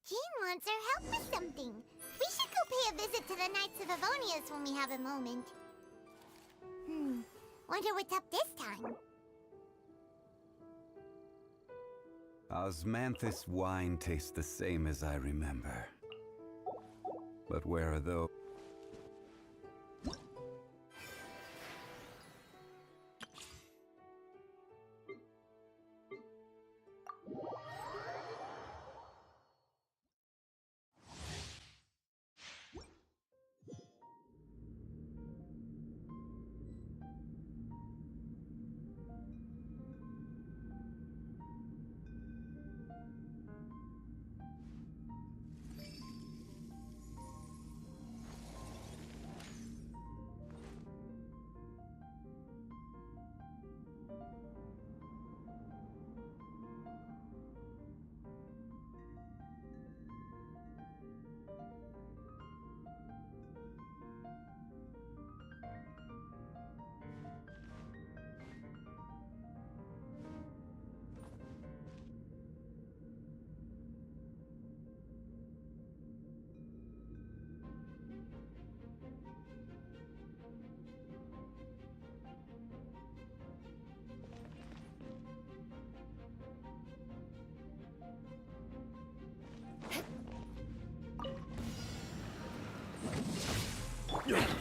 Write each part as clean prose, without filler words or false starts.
Jean wants our help with something. We should go pay a visit to the Knights of Avonius when we have a moment. Wonder what's up this time. Osmanthus wine tastes the same as I remember. But where are those?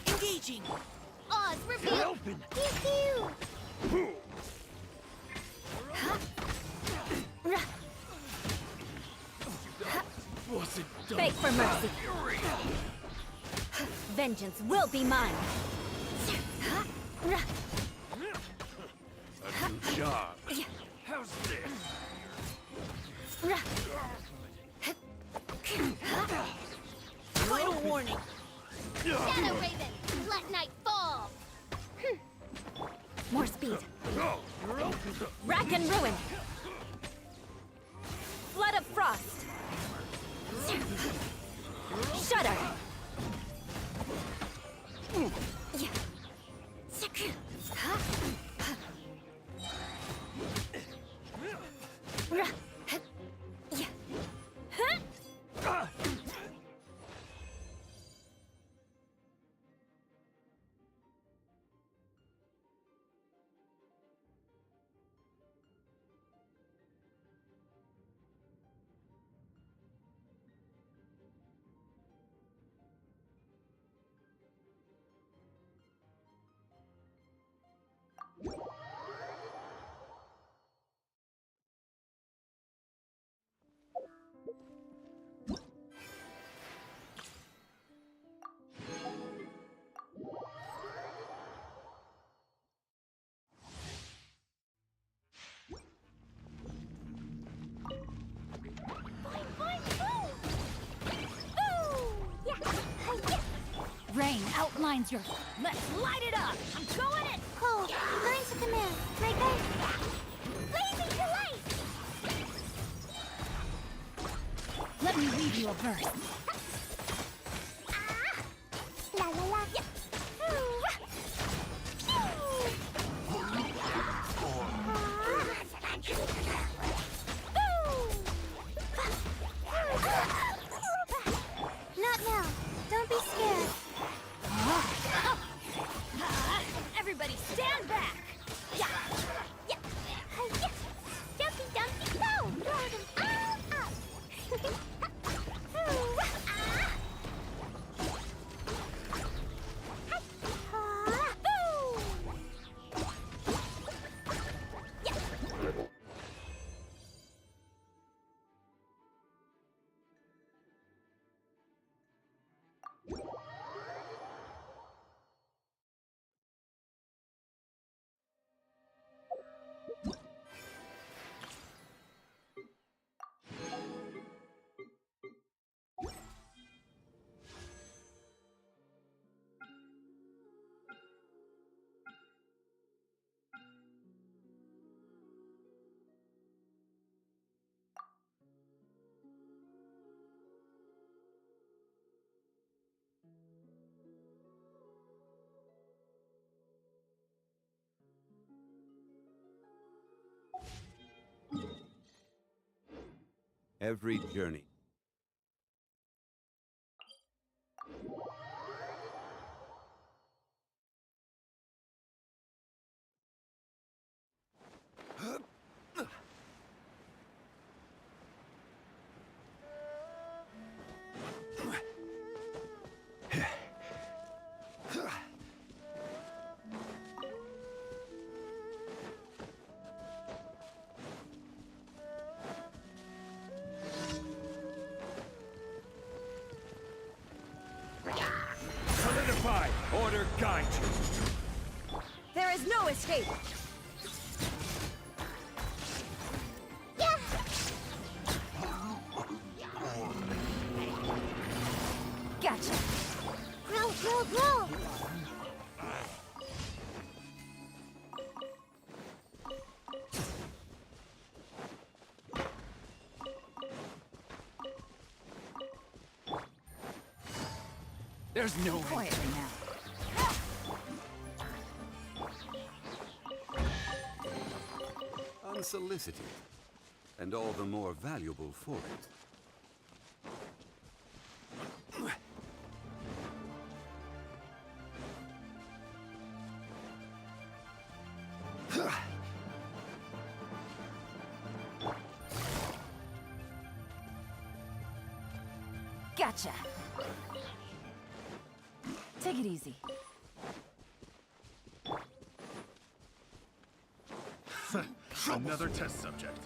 Engaging! Oz, reveal! You're open! Pew! Wasn't done. Beg for mercy. Vengeance will be mine. A new job. How's this? Final warning. Shadow Raven, let night fall! More speed. You're open. Rack and ruin. Flood of frost. Shudder. Rain outlines your... Let's light it up! I'm going in! Cold, going to the moon. Right there. Blazing to light! Let me read you a verse. La la la. Yeah. Not now. Don't be scared. Everybody stand back! Yeah. Yeah. Yeah. Jumpy dumpy go. Throw them all up. Every journey Order guide you. There is no escape! Yeah! Gotcha. Grow, grow, grow! There's no way. Quietly now. Unsolicited, and all the more valuable for it. Gotcha. Take it easy. Another test subject.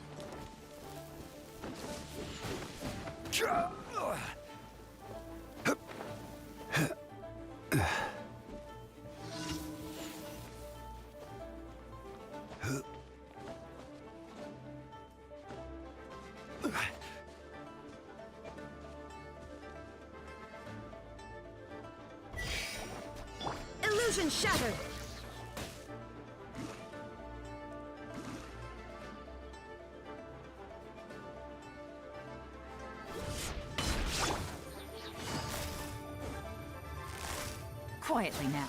Illusion shattered! Quietly now.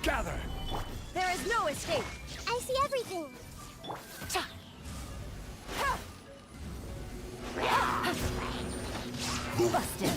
Gather! There is no escape! I see everything! Busted.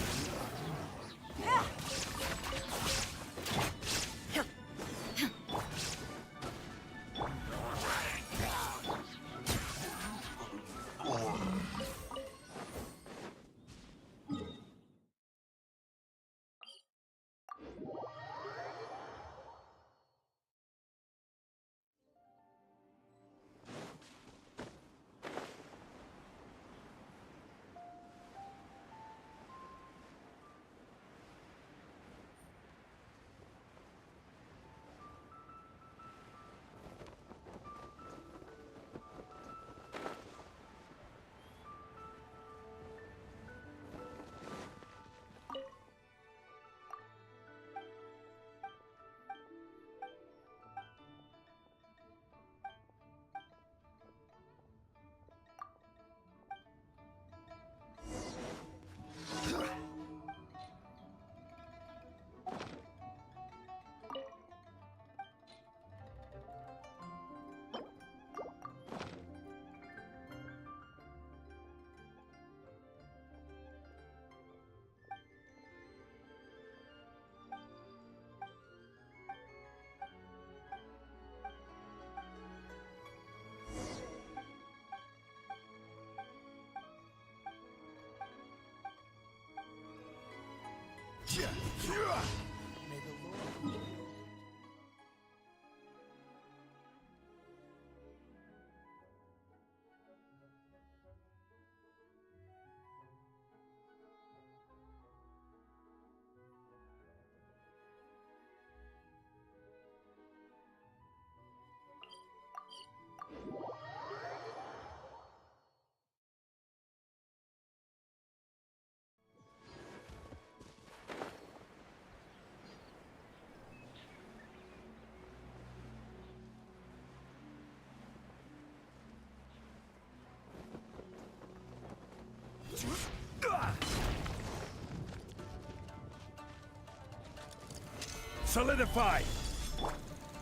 Solidified!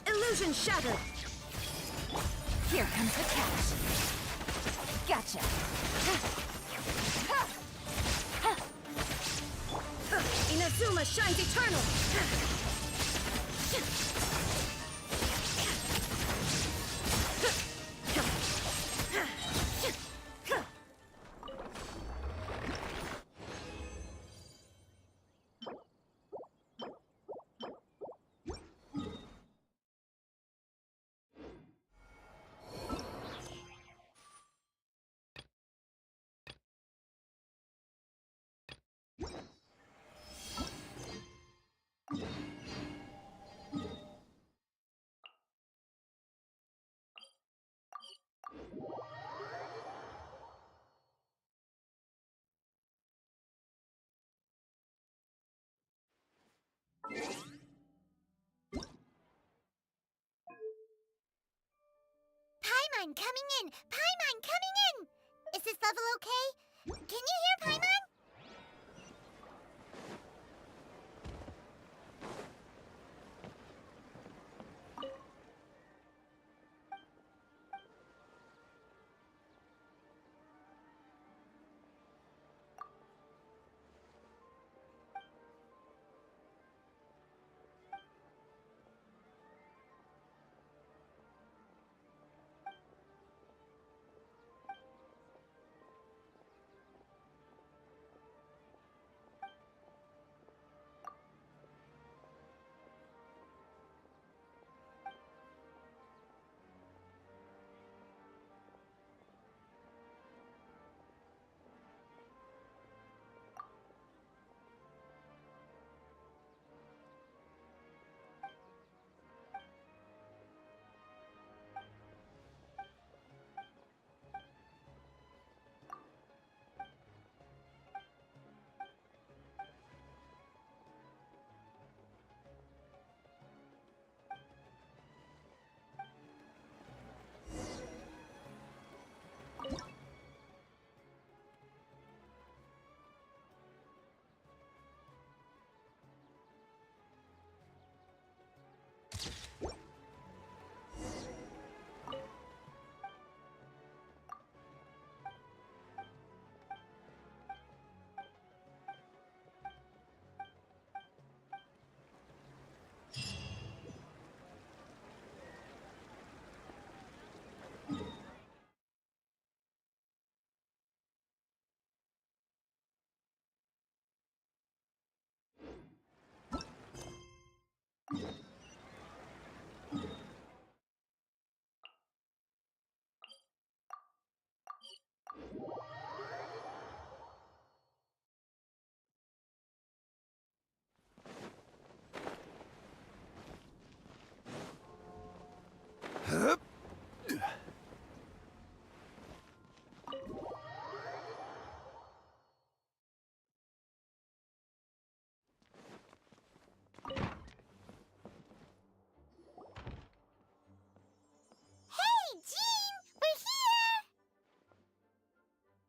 Illusion shattered. Here comes the catch. Gotcha. Inazuma shines eternal. Paimon coming in! Paimon coming in! Is this level okay? Can you hear Paimon?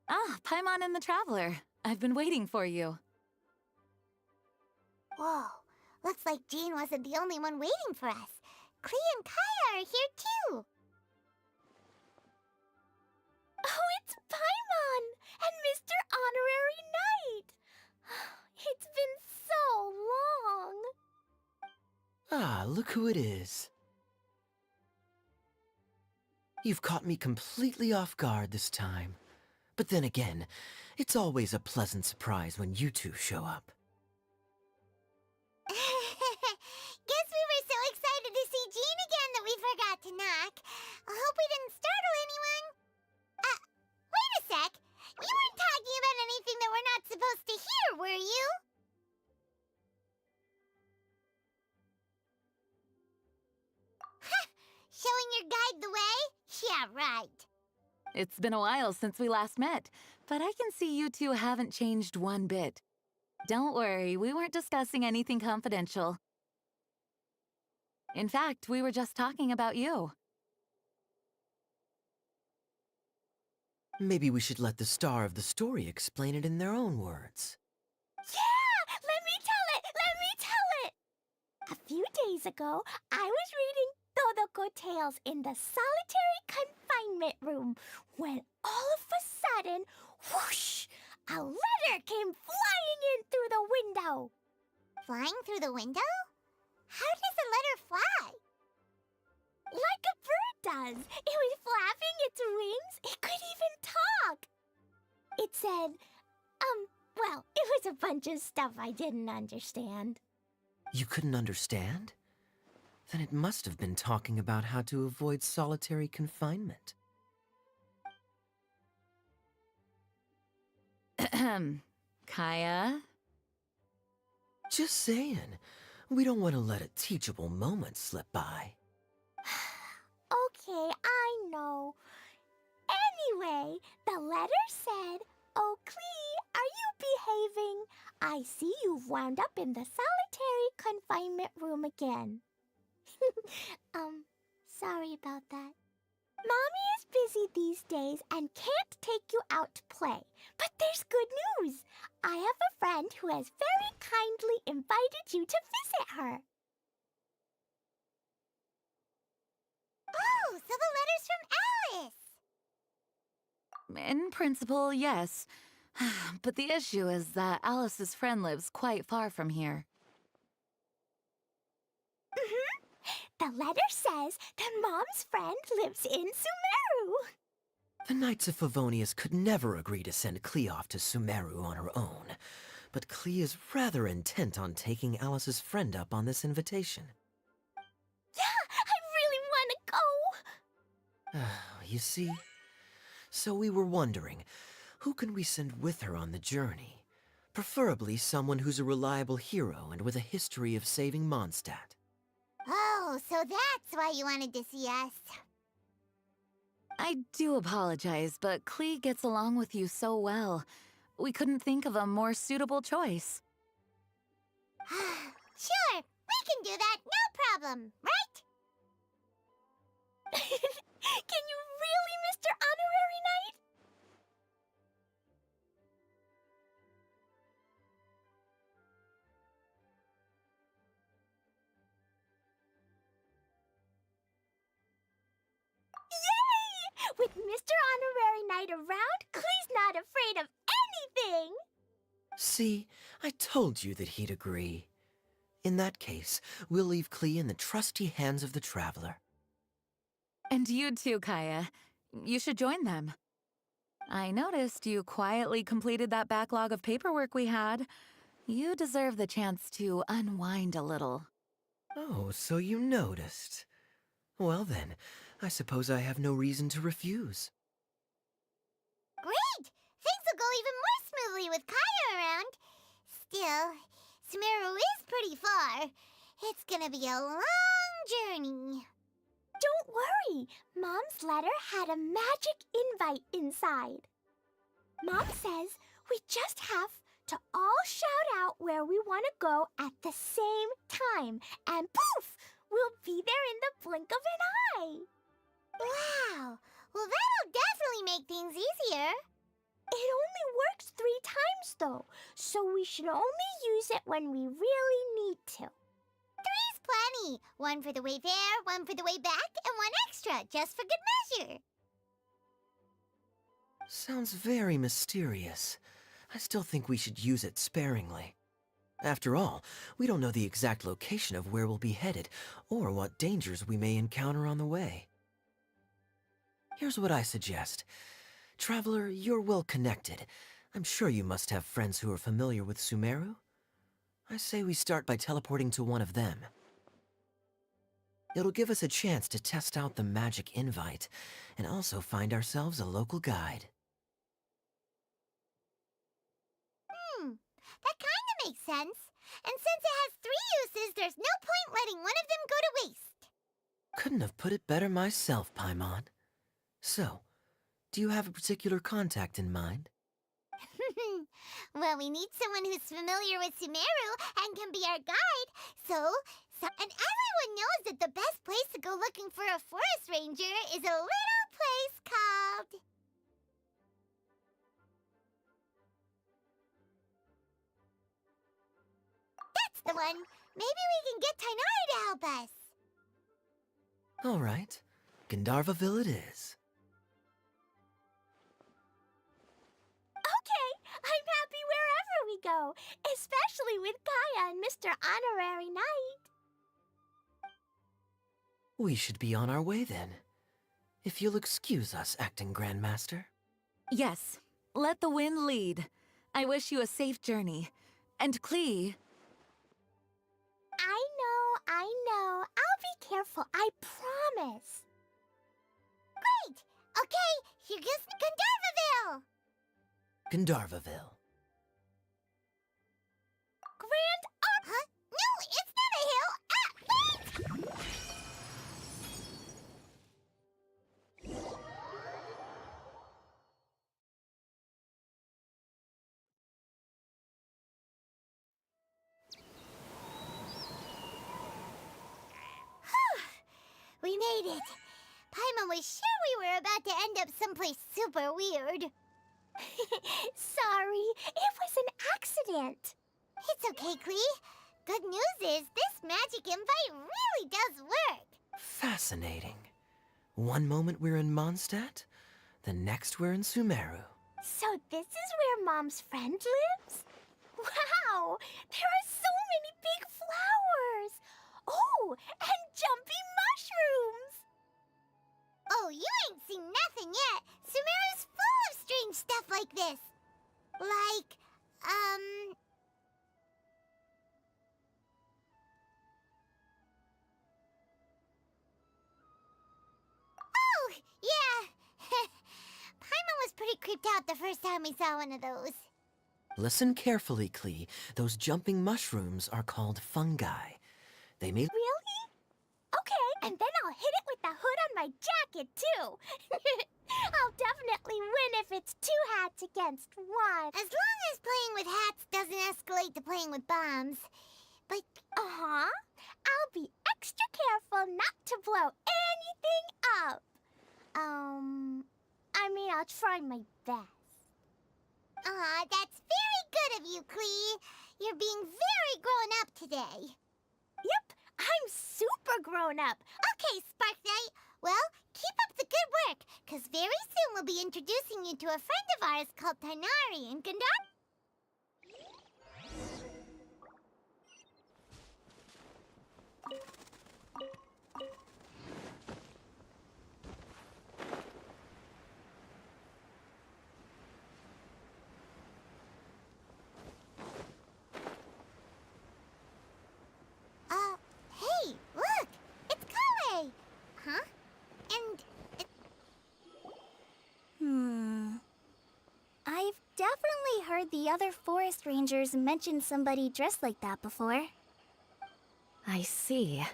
Ah, Paimon and the Traveler. I've been waiting for you. Whoa, looks like Jean wasn't the only one waiting for us. Klee and Kaeya are here too. Oh, it's Paimon and Mr. Honorary Knight. It's been so long. Ah, look who it is. You've caught me completely off guard this time. But then again, it's always a pleasant surprise when you two show up. Guess we were so excited to see Jean again that we forgot to knock. I hope we didn't startle anyone. Wait a sec. You weren't talking about anything that we're not supposed to hear, were you? Showing your guide the way? Yeah, right. It's been a while since we last met, but I can see you two haven't changed one bit. Don't worry, we weren't discussing anything confidential. In fact, we were just talking about you. Maybe we should let the star of the story explain it in their own words. Yeah! Let me tell it! Let me tell it! A few days ago, I was reading Todoko Tales in the solitary confinement room when all of a sudden, whoosh, a letter came flying in through the window. Flying through the window? How does a letter fly? Like a bird does. It was flapping its wings. It could even talk. It said, well, it was a bunch of stuff I didn't understand. You couldn't understand? Then it must have been talking about how to avoid solitary confinement. Kaeya? Just saying. We don't want to let a teachable moment slip by. Okay, I know. Anyway, the letter said, "Oh, Klee, are you behaving? I see you've wound up in the solitary confinement room again." Sorry about that. Mommy is busy these days and can't take you out to play. But there's good news. I have a friend who has very kindly invited you to visit her. Oh, so the letter's from Alice! In principle, yes. But the issue is that Alice's friend lives quite far from here. The letter says that Mom's friend lives in Sumeru. The Knights of Favonius could never agree to send Klee off to Sumeru on her own, but Klee is rather intent on taking Alice's friend up on this invitation. Yeah, I really want to go. You see? So we were wondering, who can we send with her on the journey? Preferably someone who's a reliable hero and with a history of saving Mondstadt. Oh, so that's why you wanted to see us. I do apologize, but Klee gets along with you so well. We couldn't think of a more suitable choice. Sure, we can do that, no problem, right? Can you really, Mr. Honorary Knight? Yay! With Mr. Honorary Knight around, Klee's not afraid of anything! See, I told you that he'd agree. In that case, we'll leave Klee in the trusty hands of the Traveler. And you too, Kaeya. You should join them. I noticed you quietly completed that backlog of paperwork we had. You deserve the chance to unwind a little. Oh, so you noticed. Well then, I suppose I have no reason to refuse. Great! Things will go even more smoothly with Kaeya around. Still, Sumeru is pretty far. It's gonna be a long journey. Don't worry. Mom's letter had a magic invite inside. Mom says we just have to all shout out where we want to go at the same time. And poof! We'll be there in the blink of an eye. Wow. Well, that'll definitely make things easier. It only works 3 times, though, so we should only use it when we really need to. 3's plenty. 1 for the way there, 1 for the way back, and 1 extra, just for good measure. Sounds very mysterious. I still think we should use it sparingly. After all, we don't know the exact location of where we'll be headed, or what dangers we may encounter on the way. Here's what I suggest. Traveler, you're well connected. I'm sure you must have friends who are familiar with Sumeru. I say we start by teleporting to one of them. It'll give us a chance to test out the magic invite, and also find ourselves a local guide. That kinda makes sense. And since it has 3 uses, there's no point letting one of them go to waste. Couldn't have put it better myself, Paimon. So, do you have a particular contact in mind? Well, we need someone who's familiar with Sumeru and can be our guide. And everyone knows that the best place to go looking for a forest ranger is a little place called... That's the one. Maybe we can get Tainari to help us. All right. Gandharvaville it is. Okay, I'm happy wherever we go, especially with Kaeya and Mr. Honorary Knight. We should be on our way then. If you'll excuse us, Acting Grandmaster. Yes, let the wind lead. I wish you a safe journey. And Klee, I know. I'll be careful, I promise. Great! Okay, here goes Gandharvaville! Gandharvaville. Grand Huh? No, it's not a hill! Ah, wait! We made it. Paimon was sure we were about to end up someplace super weird. Sorry, it was an accident. It's okay, Klee. Good news is this magic invite really does work. Fascinating. One moment we're in Mondstadt, the next we're in Sumeru. So this is where Mom's friend lives? Wow, there are so many big flowers. Oh, and jumpy mushrooms. Oh, you ain't seen nothing yet. Sumeru's full of strange stuff like this. Like, Oh, yeah. Paimon was pretty creeped out the first time we saw one of those. Listen carefully, Klee. Those jumping mushrooms are called fungi. They may... Really? Okay, and then I'll hit it with the hood on my jacket, too. I'll definitely win if it's 2 hats against 1. As long as playing with hats doesn't escalate to playing with bombs. But, Uh-huh. I'll be extra careful not to blow anything up. I mean, I'll try my best. that's very good of you, Klee. You're being very grown up today. Yep, I'm super grown up. Okay, Spark Knight. Well, keep up the good work, because very soon we'll be introducing you to a friend of ours called Tainari and Gandhar. Hey, look! It's Klee! Huh? And I've definitely heard the other forest rangers mention somebody dressed like that before. I see.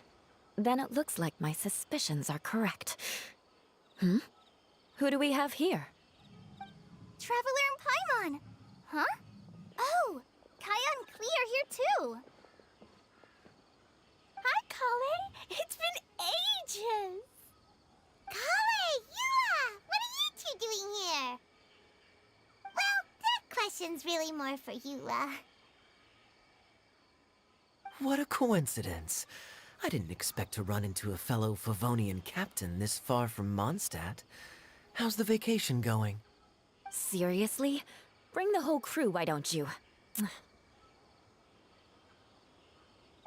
Then it looks like my suspicions are correct. Hmm? Who do we have here? Traveler and Paimon! Huh? Oh! Kaeya and Klee are here too! Hi, Klee. It's been ages. Klee, Eula! What are you two doing here? Well, that question's really more for Eula. What a coincidence. I didn't expect to run into a fellow Favonian captain this far from Mondstadt. How's the vacation going? Seriously? Bring the whole crew, why don't you?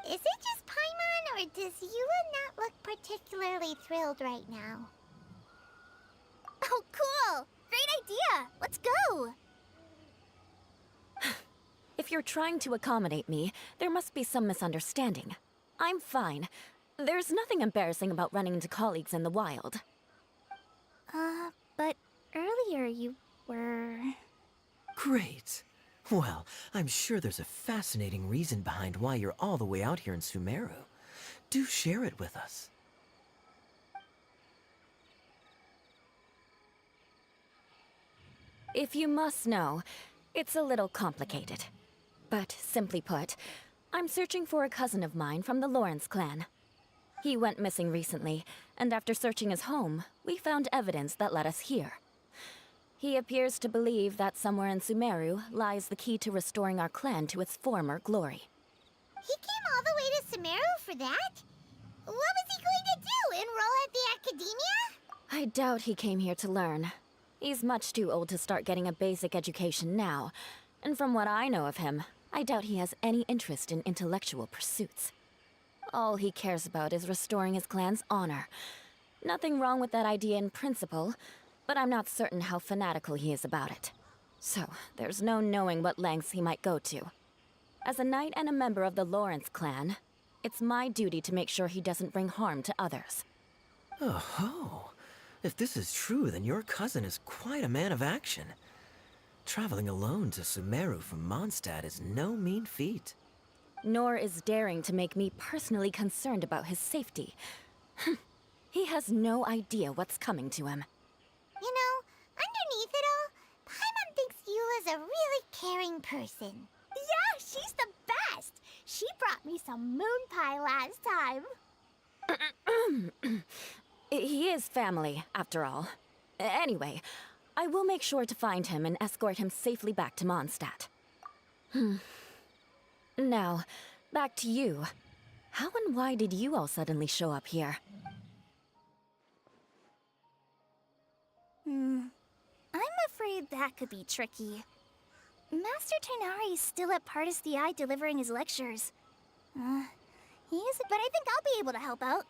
Is it just Paimon, or does Eula not look particularly thrilled right now? Oh, cool! Great idea! Let's go! If you're trying to accommodate me, there must be some misunderstanding. I'm fine. There's nothing embarrassing about running into colleagues in the wild. But earlier you were... Great. Well, I'm sure there's a fascinating reason behind why you're all the way out here in Sumeru. Do share it with us. If you must know, it's a little complicated. But simply put, I'm searching for a cousin of mine from the Lawrence clan. He went missing recently, and after searching his home, we found evidence that led us here. He appears to believe that somewhere in Sumeru lies the key to restoring our clan to its former glory. He came all the way to Sumeru for that? What was he going to do, enroll at the academia? I doubt he came here to learn. He's much too old to start getting a basic education now. And from what I know of him, I doubt he has any interest in intellectual pursuits. All he cares about is restoring his clan's honor. Nothing wrong with that idea in principle, but I'm not certain how fanatical he is about it. So, there's no knowing what lengths he might go to. As a knight and a member of the Lawrence clan, it's my duty to make sure he doesn't bring harm to others. Oh-ho. If this is true, then your cousin is quite a man of action. Traveling alone to Sumeru from Mondstadt is no mean feat. Nor is daring to make me personally concerned about his safety. He has no idea what's coming to him. You know, underneath it all, Paimon thinks Eula's a really caring person. Yeah, she's the best. She brought me some moon pie last time. He is family, after all. Anyway, I will make sure to find him and escort him safely back to Mondstadt. Now, back to you. How and why did you all suddenly show up here? I'm afraid that could be tricky. Master Tainari is still at Partis the Eye delivering his lectures. He is, but I think I'll be able to help out.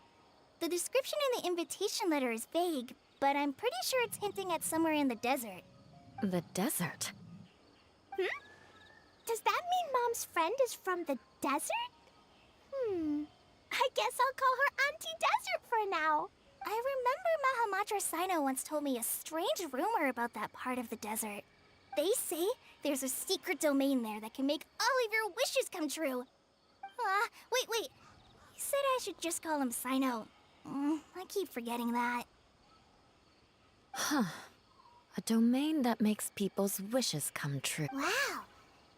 The description in the invitation letter is vague, but I'm pretty sure it's hinting at somewhere in the desert. The desert? Does that mean Mom's friend is from the desert? I guess I'll call her Auntie Desert for now. I remember Mahamatra Sino once told me a strange rumor about that part of the desert. They say there's a secret domain there that can make all of your wishes come true. Wait. He said I should just call him Sino. I keep forgetting that. A domain that makes people's wishes come true. Wow.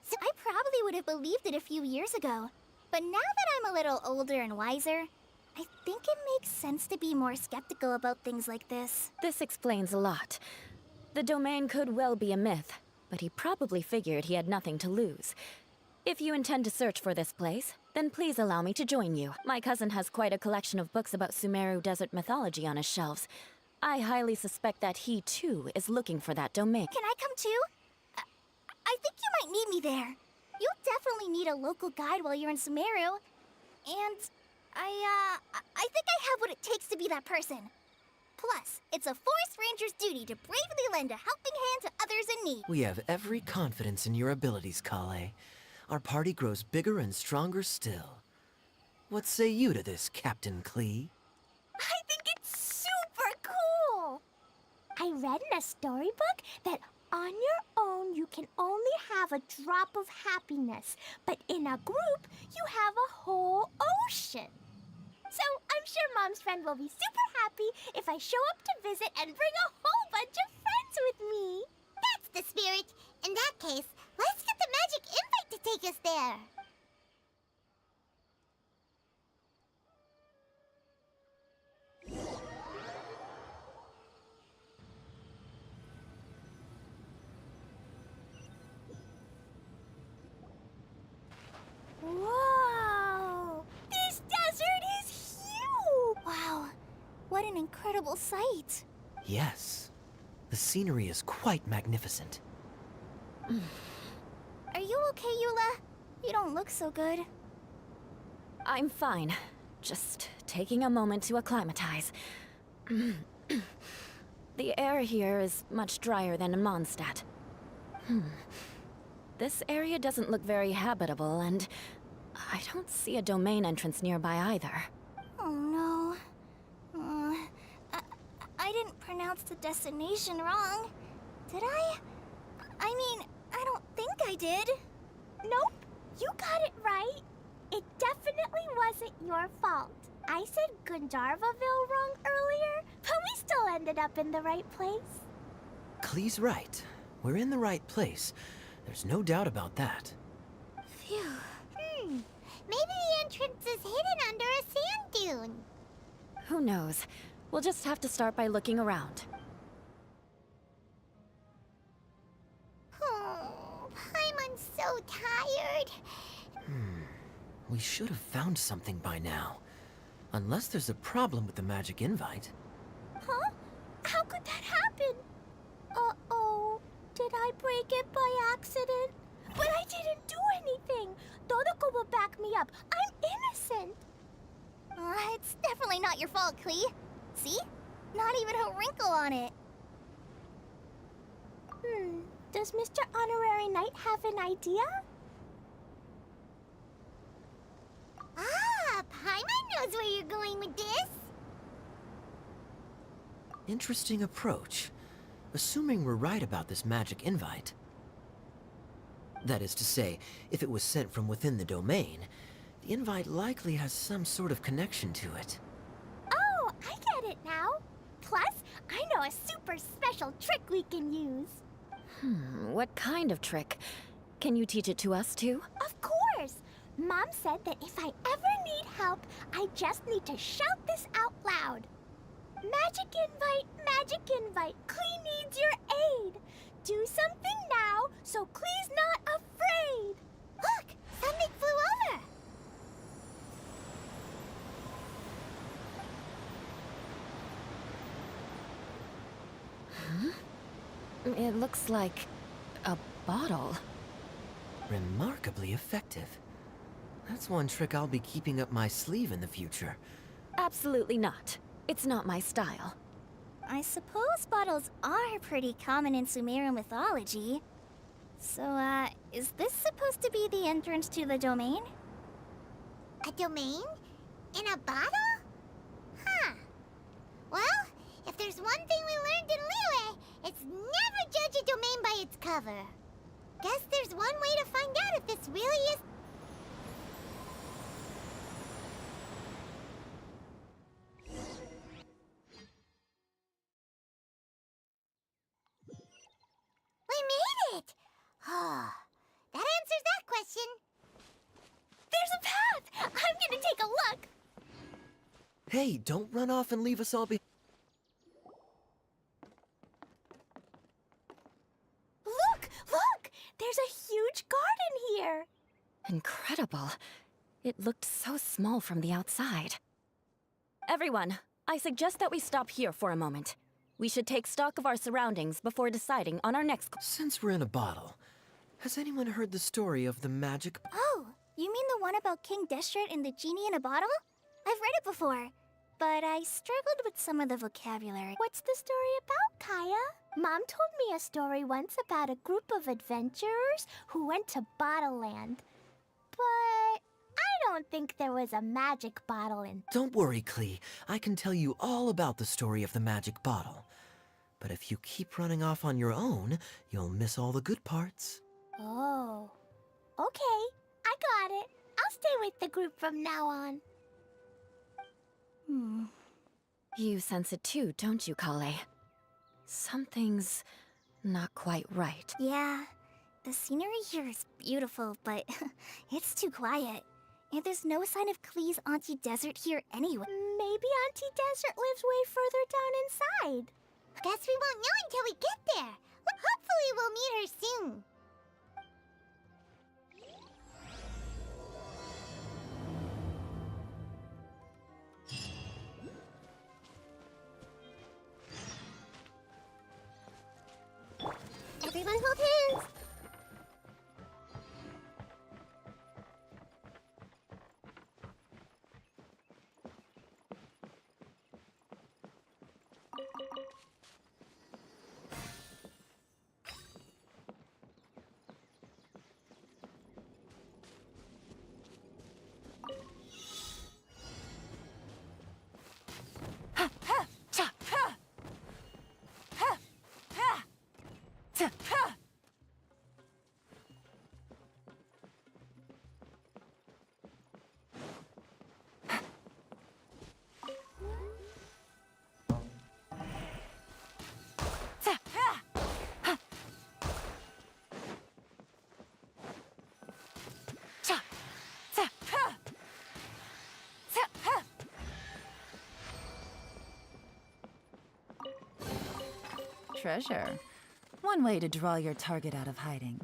So I probably would have believed it a few years ago. But now that I'm a little older and wiser, I think it makes sense to be more skeptical about things like this. This explains a lot. The domain could well be a myth, but he probably figured he had nothing to lose. If you intend to search for this place, then please allow me to join you. My cousin has quite a collection of books about Sumeru desert mythology on his shelves. I highly suspect that he, too, is looking for that domain. Can I come too? I think you might need me there. You'll definitely need a local guide while you're in Sumeru. And I think I have what it takes to be that person. Plus, it's a forest ranger's duty to bravely lend a helping hand to others in need. We have every confidence in your abilities, Klee. Our party grows bigger and stronger still. What say you to this, Captain Klee? I think it's super cool. I read in a storybook that on your own you can only have a drop of happiness, but in a group you have a whole ocean. So I'm sure Mom's friend will be super happy if I show up to visit and bring a whole bunch of friends with me. That's the spirit. In that case, let's get the magic invite to take us there. Whoa! This desert is huge! Wow, what an incredible sight. Yes. The scenery is quite magnificent. Are you okay, Eula? You don't look so good. I'm fine. Just taking a moment to acclimatize. The air here is much drier than in Mondstadt. This area doesn't look very habitable, and I don't see a domain entrance nearby either. Oh no. I didn't pronounce the destination wrong. Did I? I mean, I don't think I did. Nope, you got it right. It definitely wasn't your fault. I said Gandharvaville wrong earlier, but we still ended up in the right place. Klee's right. We're in the right place. There's no doubt about that. Phew. Maybe the entrance is hidden under a sand dune. Who knows? We'll just have to start by looking around. Oh, Paimon's so tired. We should have found something by now. Unless there's a problem with the magic invite. Huh? How could that happen? Uh-oh. Did I break it by accident? But I didn't do anything. Todoko will back me up. I'm innocent. It's definitely not your fault, Klee. See? Not even a wrinkle on it. Does Mr. Honorary Knight have an idea? Ah, Paimon knows where you're going with this. Interesting approach. Assuming we're right about this magic invite. That is to say, if it was sent from within the domain, the invite likely has some sort of connection to it. Oh, I get it now. Plus, I know a super special trick we can use. What kind of trick? Can you teach it to us too? Of course! Mom said that if I ever need help, I just need to shout this out loud. Magic invite, Klee needs your aid. Do something now so Klee's not afraid. Look, something flew over. It looks like a bottle. Remarkably effective. That's one trick I'll be keeping up my sleeve in the future. Absolutely not. It's not my style. I suppose bottles are pretty common in Sumeru mythology. So, is this supposed to be the entrance to the domain? A domain? In a bottle? Huh. Well, if there's one thing we learned in Liyue, it's never judge a domain by its cover. Guess there's one way to find out if this really is... We made it! Oh, that answers that question. There's a path! I'm gonna take a look! Hey, don't run off and leave us all behind. Look! There's a huge garden here! Incredible. It looked so small from the outside. Everyone, I suggest that we stop here for a moment. We should take stock of our surroundings before deciding on our next... Since we're in a bottle, has anyone heard the story of the magic... Oh, you mean the one about King Destret and the genie in a bottle? I've read it before, but I struggled with some of the vocabulary. What's the story about, Kaeya? Mom told me a story once about a group of adventurers who went to Bottle Land. But I don't think there was a magic bottle in... Don't worry, Klee. I can tell you all about the story of the magic bottle. But if you keep running off on your own, you'll miss all the good parts. Oh. Okay, I got it. I'll stay with the group from now on. You sense it too, don't you, Klee? Something's not quite right. Yeah, the scenery here is beautiful, but it's too quiet. And there's no sign of Klee's Auntie Desert here anyway. Maybe Auntie Desert lives way further down inside. Guess we won't know until we get there. Hopefully we'll meet her soon. Everyone hold hands. Treasure. One way to draw your target out of hiding.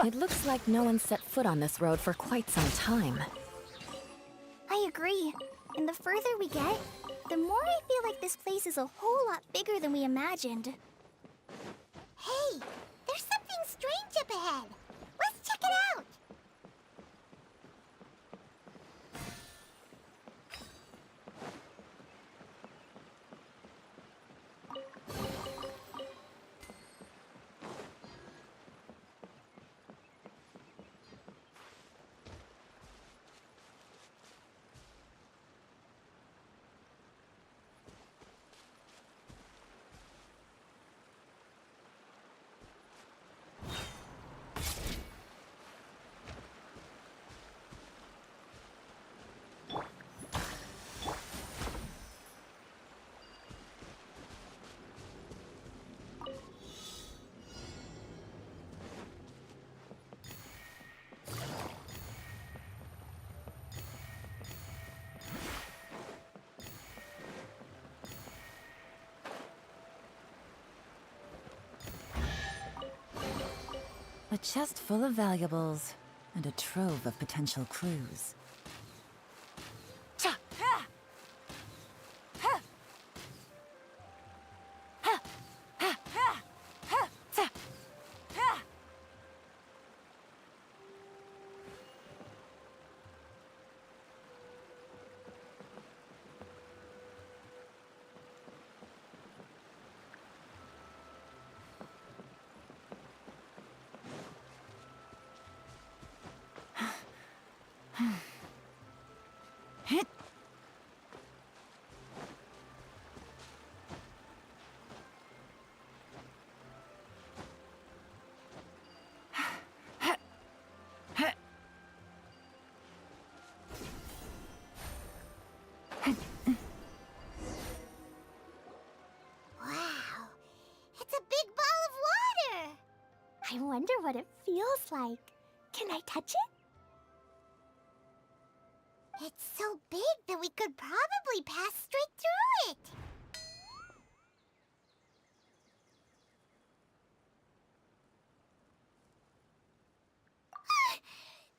It looks like no one set foot on this road for quite some time. I agree. And the further we get, the more I feel like this place is a whole lot bigger than we imagined. Hey, there's something strange up ahead. Let's check it out. A chest full of valuables, and a trove of potential clues. Wow, it's a big ball of water. I wonder what it feels like. Can I touch it? It's so big that we could probably pass straight through it.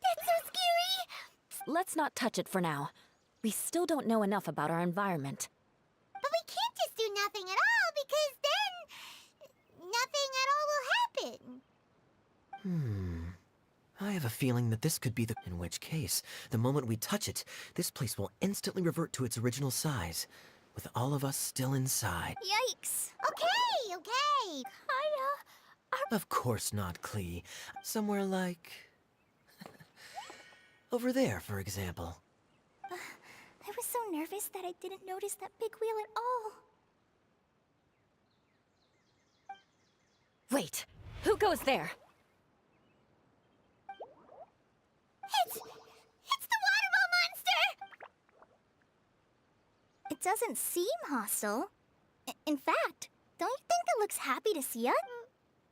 That's so scary! Let's not touch it for now. We still don't know enough about our environment. But we can't just do nothing at all because then nothing at all will happen. I have a feeling that this could be the... In which case, the moment we touch it, this place will instantly revert to its original size, with all of us still inside. Yikes! Okay. Kaeya, Of course not, Klee. Somewhere like... over there, for example. I was so nervous that I didn't notice that big wheel at all. Wait, who goes there? It's the waterball monster! It doesn't seem hostile. In fact, don't you think it looks happy to see us?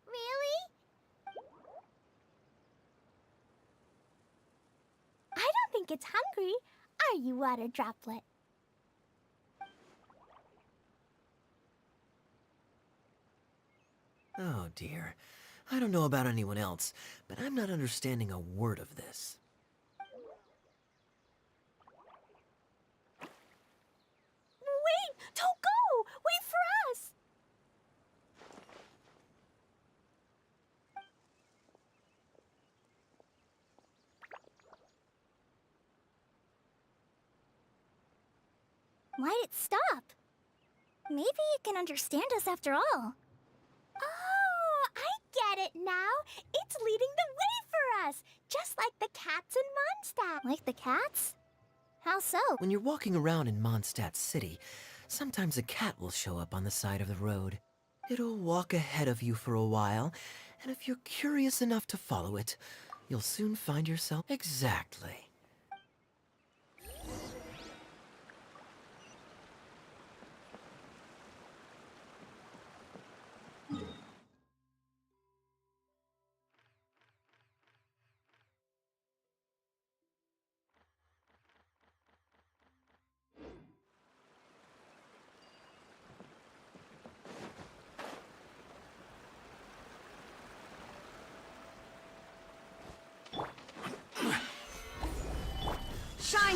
Really? I don't think it's hungry. Are you, water droplet? Oh dear. I don't know about anyone else, but I'm not understanding a word of this. Wait! Don't go! Wait for us! Why'd it stop? Maybe it can understand us after all. Oh, I get it now. It's leading the way for us, just like the cats in Mondstadt. Like the cats? How so? When you're walking around in Mondstadt City, sometimes a cat will show up on the side of the road. It'll walk ahead of you for a while, and if you're curious enough to follow it, you'll soon find yourself... Exactly.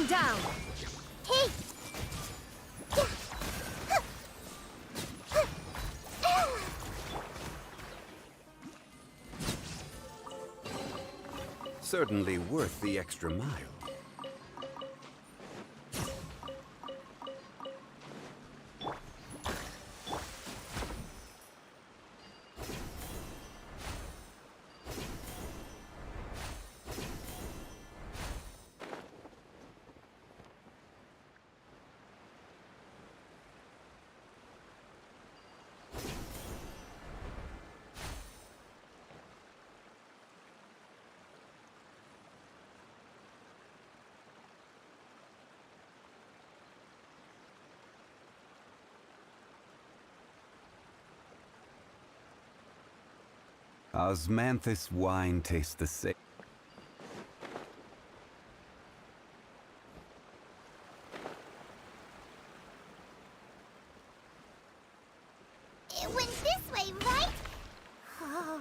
Come down! Hey! Certainly worth the extra mile. Osmanthus wine tastes the same. It went this way, right? Oh,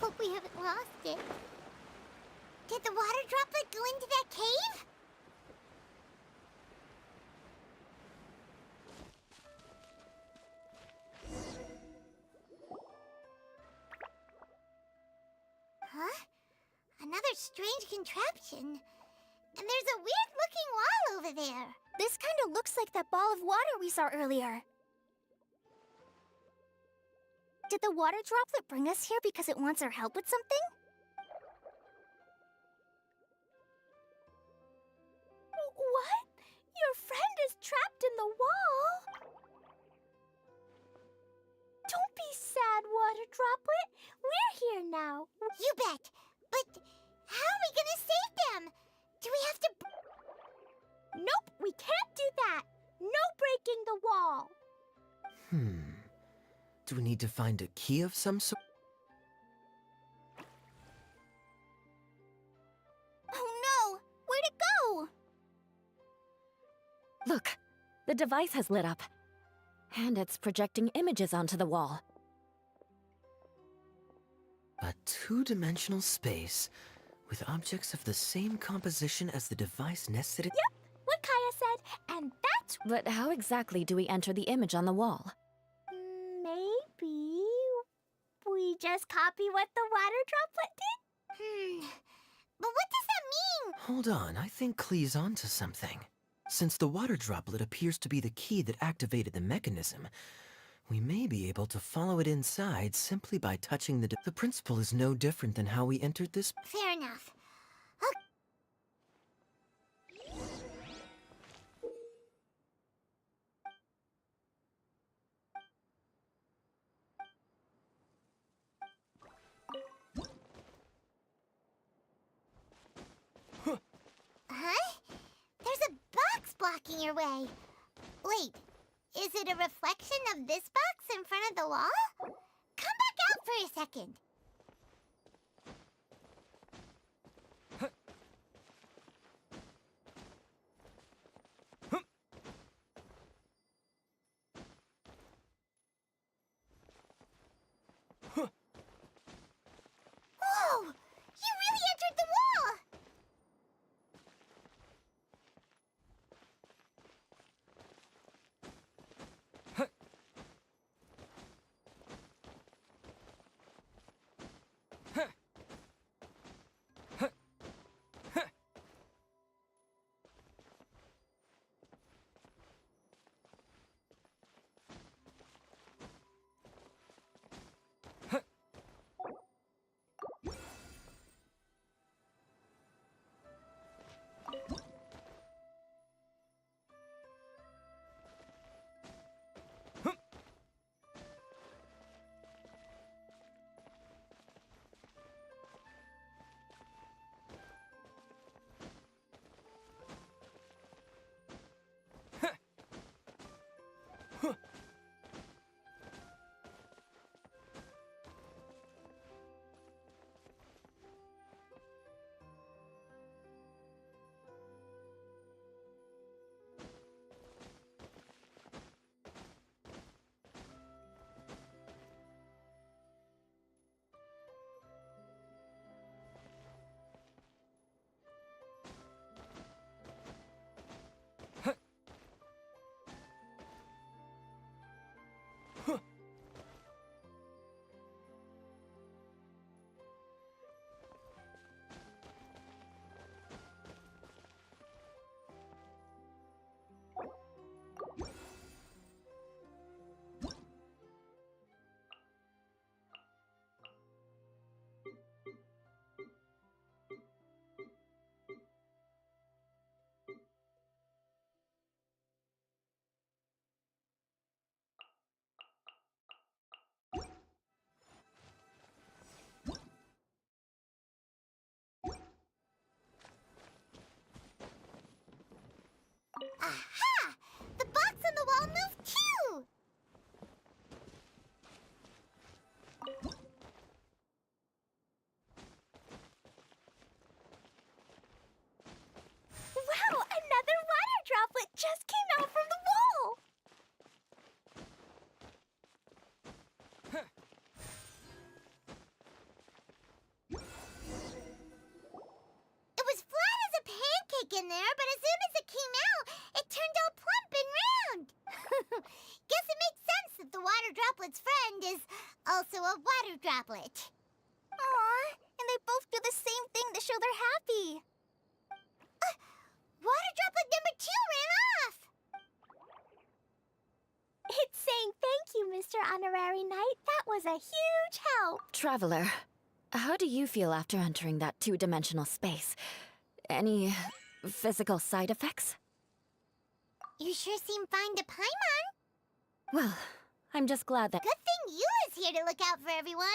hope we haven't lost it. Did the water droplet go into that cave? Huh? Another strange contraption. And there's a weird-looking wall over there. This kind of looks like that ball of water we saw earlier. Did the water droplet bring us here because it wants our help with something? What? Your friend is trapped in the wall? Don't be sad, Water Droplet. We're here now. You bet. But how are we gonna save them? Do we have to... Nope, we can't do that. No breaking the wall. Do we need to find a key of some sort? Oh no! Where'd it go? Look, the device has lit up. And it's projecting images onto the wall. A two-dimensional space with objects of the same composition as the device nested in. Yep, what Kaeya said, and that's... But how exactly do we enter the image on the wall? Maybe... we just copy what the water droplet did? But what does that mean? Hold on, I think Klee's onto something. Since the water droplet appears to be the key that activated the mechanism, we may be able to follow it inside simply by touching the... The principle is no different than how we entered this... Fair enough. Huh? There's a box blocking your way. Wait, is it a reflection of this box in front of the wall? Come back out for a second. Whoa! You really entered the wall! Aha! The box on the wall moved too! Wow, another water droplet just came out from the wall! It was flat as a pancake in there, but as soon as it came out, it turned all plump and round. Guess it makes sense that the water droplet's friend is also a water droplet. Aw, and they both do the same thing to show they're happy. Water droplet number 2 ran off! It's saying thank you, Mr. Honorary Knight. That was a huge help. Traveler, how do you feel after entering that two-dimensional space? Any physical side effects? You sure seem fine to Paimon. Well, I'm just glad that... Good thing Eula's here to look out for everyone.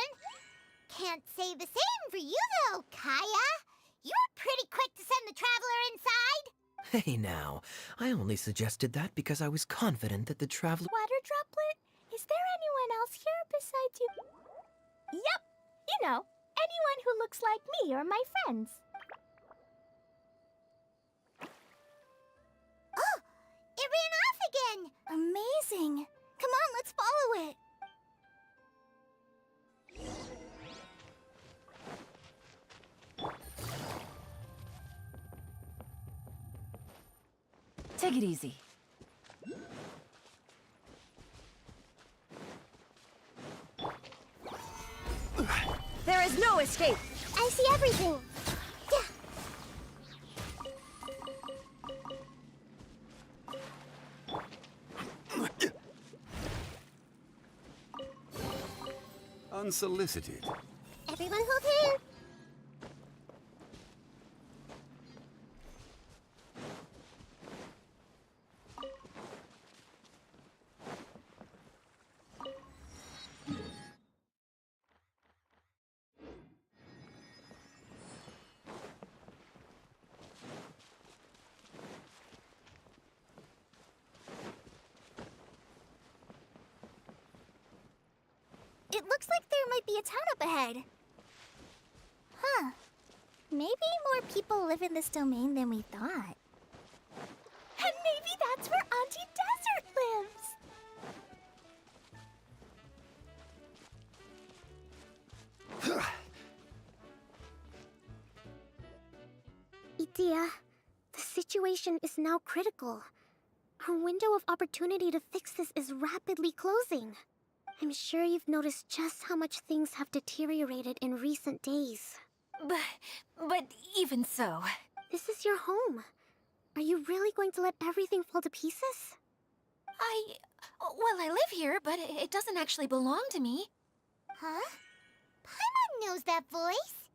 Can't say the same for you, though, Kaeya. You were pretty quick to send the Traveler inside. Hey now, I only suggested that because I was confident that the traveler... Water droplet? Is there anyone else here besides you? Yep, you know, anyone who looks like me or my friends. Oh, it ran off again. Amazing. Come on, let's follow it. Take it easy. There is no escape! I see everything. Unsolicited. Everyone hold hands. It looks like there might be a town up ahead. Huh. Maybe more people live in this domain than we thought. And maybe that's where Auntie Desert lives. Idia, the situation is now critical. Our window of opportunity to fix this is rapidly closing. I'm sure you've noticed just how much things have deteriorated in recent days. But even so... This is your home. Are you really going to let everything fall to pieces? Well, I live here, but it doesn't actually belong to me. Huh? Paimon knows that voice.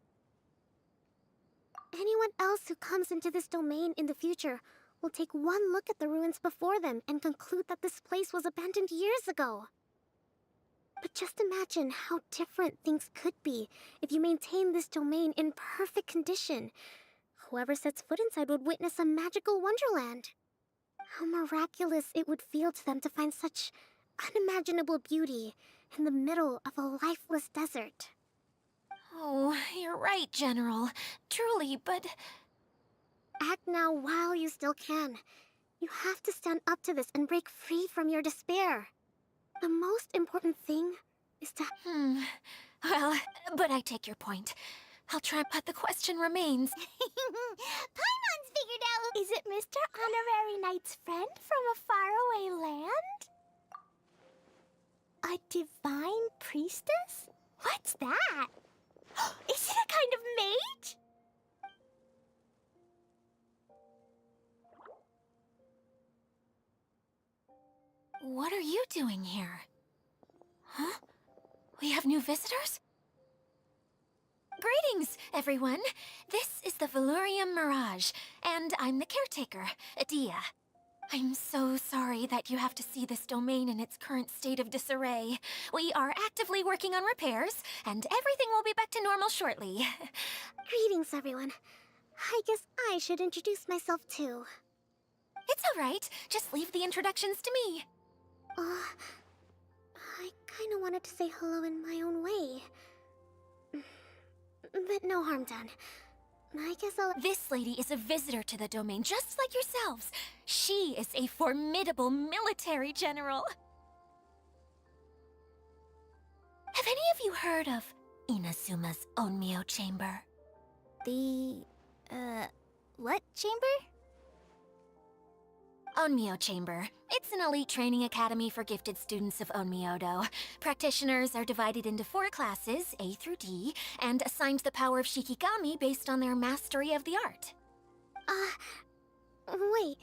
Anyone else who comes into this domain in the future will take one look at the ruins before them and conclude that this place was abandoned years ago. But just imagine how different things could be if you maintain this domain in perfect condition. Whoever sets foot inside would witness a magical wonderland. How miraculous it would feel to them to find such unimaginable beauty in the middle of a lifeless desert. Oh, you're right, General. Truly, but... Act now while you still can. You have to stand up to this and break free from your despair. The most important thing is to... Well, but I take your point. I'll try, but the question remains. Paimon's figured out. Is it Mr. Honorary Knight's friend from a faraway land? A divine priestess? What's that? Is it a kind of mage? What are you doing here? Huh? We have new visitors? Greetings, everyone. This is the Valurium Mirage, and I'm the caretaker, Adia. I'm so sorry that you have to see this domain in its current state of disarray. We are actively working on repairs, and everything will be back to normal shortly. Greetings, everyone. I guess I should introduce myself too. It's all right. Just leave the introductions to me. I kinda wanted to say hello in my own way. But no harm done. I guess I'll... This lady is a visitor to the domain, just like yourselves. She is a formidable military general. Have any of you heard of Inazuma's Onmyo Chamber? The, what chamber? Onmyo Chamber. It's an elite training academy for gifted students of Onmyodo. Practitioners are divided into 4 classes, A through D, and assigned the power of Shikigami based on their mastery of the art. Wait.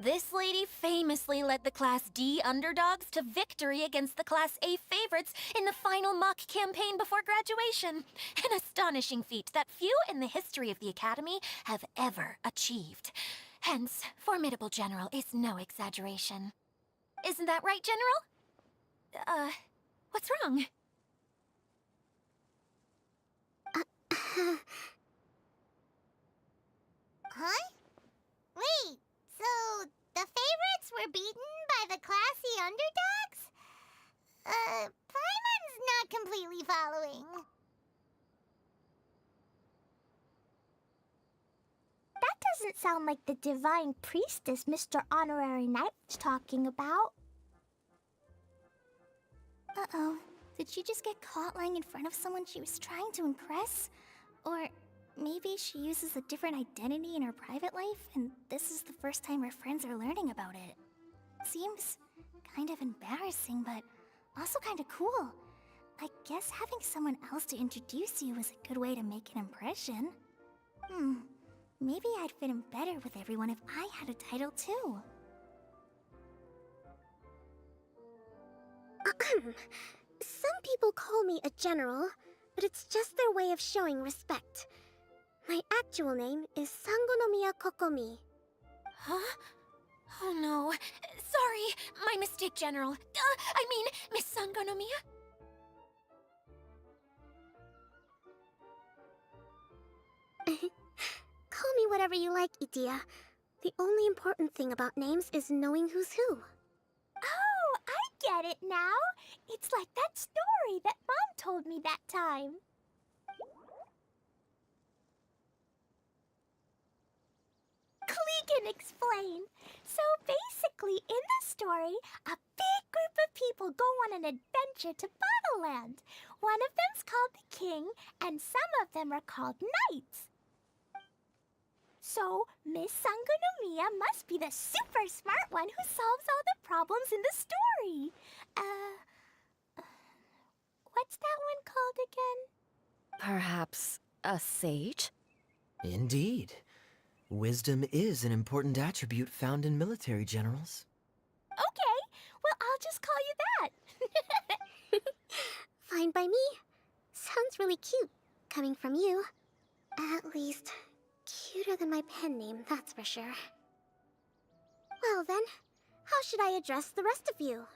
This lady famously led the Class D underdogs to victory against the Class A favorites in the final mock campaign before graduation. An astonishing feat that few in the history of the Academy have ever achieved. Hence, formidable general is no exaggeration. Isn't that right, General? What's wrong? Huh? Wait, so the favorites were beaten by the classy underdogs? Paimon's not completely following. That doesn't sound like the divine priestess Mr. Honorary Knight was talking about. Uh-oh. Did she just get caught lying in front of someone she was trying to impress? Or maybe she uses a different identity in her private life, and this is the first time her friends are learning about it. Seems kind of embarrassing, but also kind of cool. I guess having someone else to introduce you is a good way to make an impression. Maybe I'd fit in better with everyone if I had a title too. Some people call me a general, but it's just their way of showing respect. My actual name is Sangonomiya Kokomi. Huh? Oh no. Sorry, my mistake, General. I mean, Miss Sangonomiya. Call me whatever you like, Itia. The only important thing about names is knowing who's who. Oh, I get it now. It's like that story that Mom told me that time. Klee can explain. So basically, in the story, a big group of people go on an adventure to Bottleland. One of them's called the King, and some of them are called Knights. So, Miss Sangonomiya must be the super smart one who solves all the problems in the story. What's that one called again? Perhaps a sage? Indeed. Wisdom is an important attribute found in military generals. Okay, well, I'll just call you that. Fine by me. Sounds really cute, coming from you. At least, cuter than my pen name, that's for sure. Well then, how should I address the rest of you?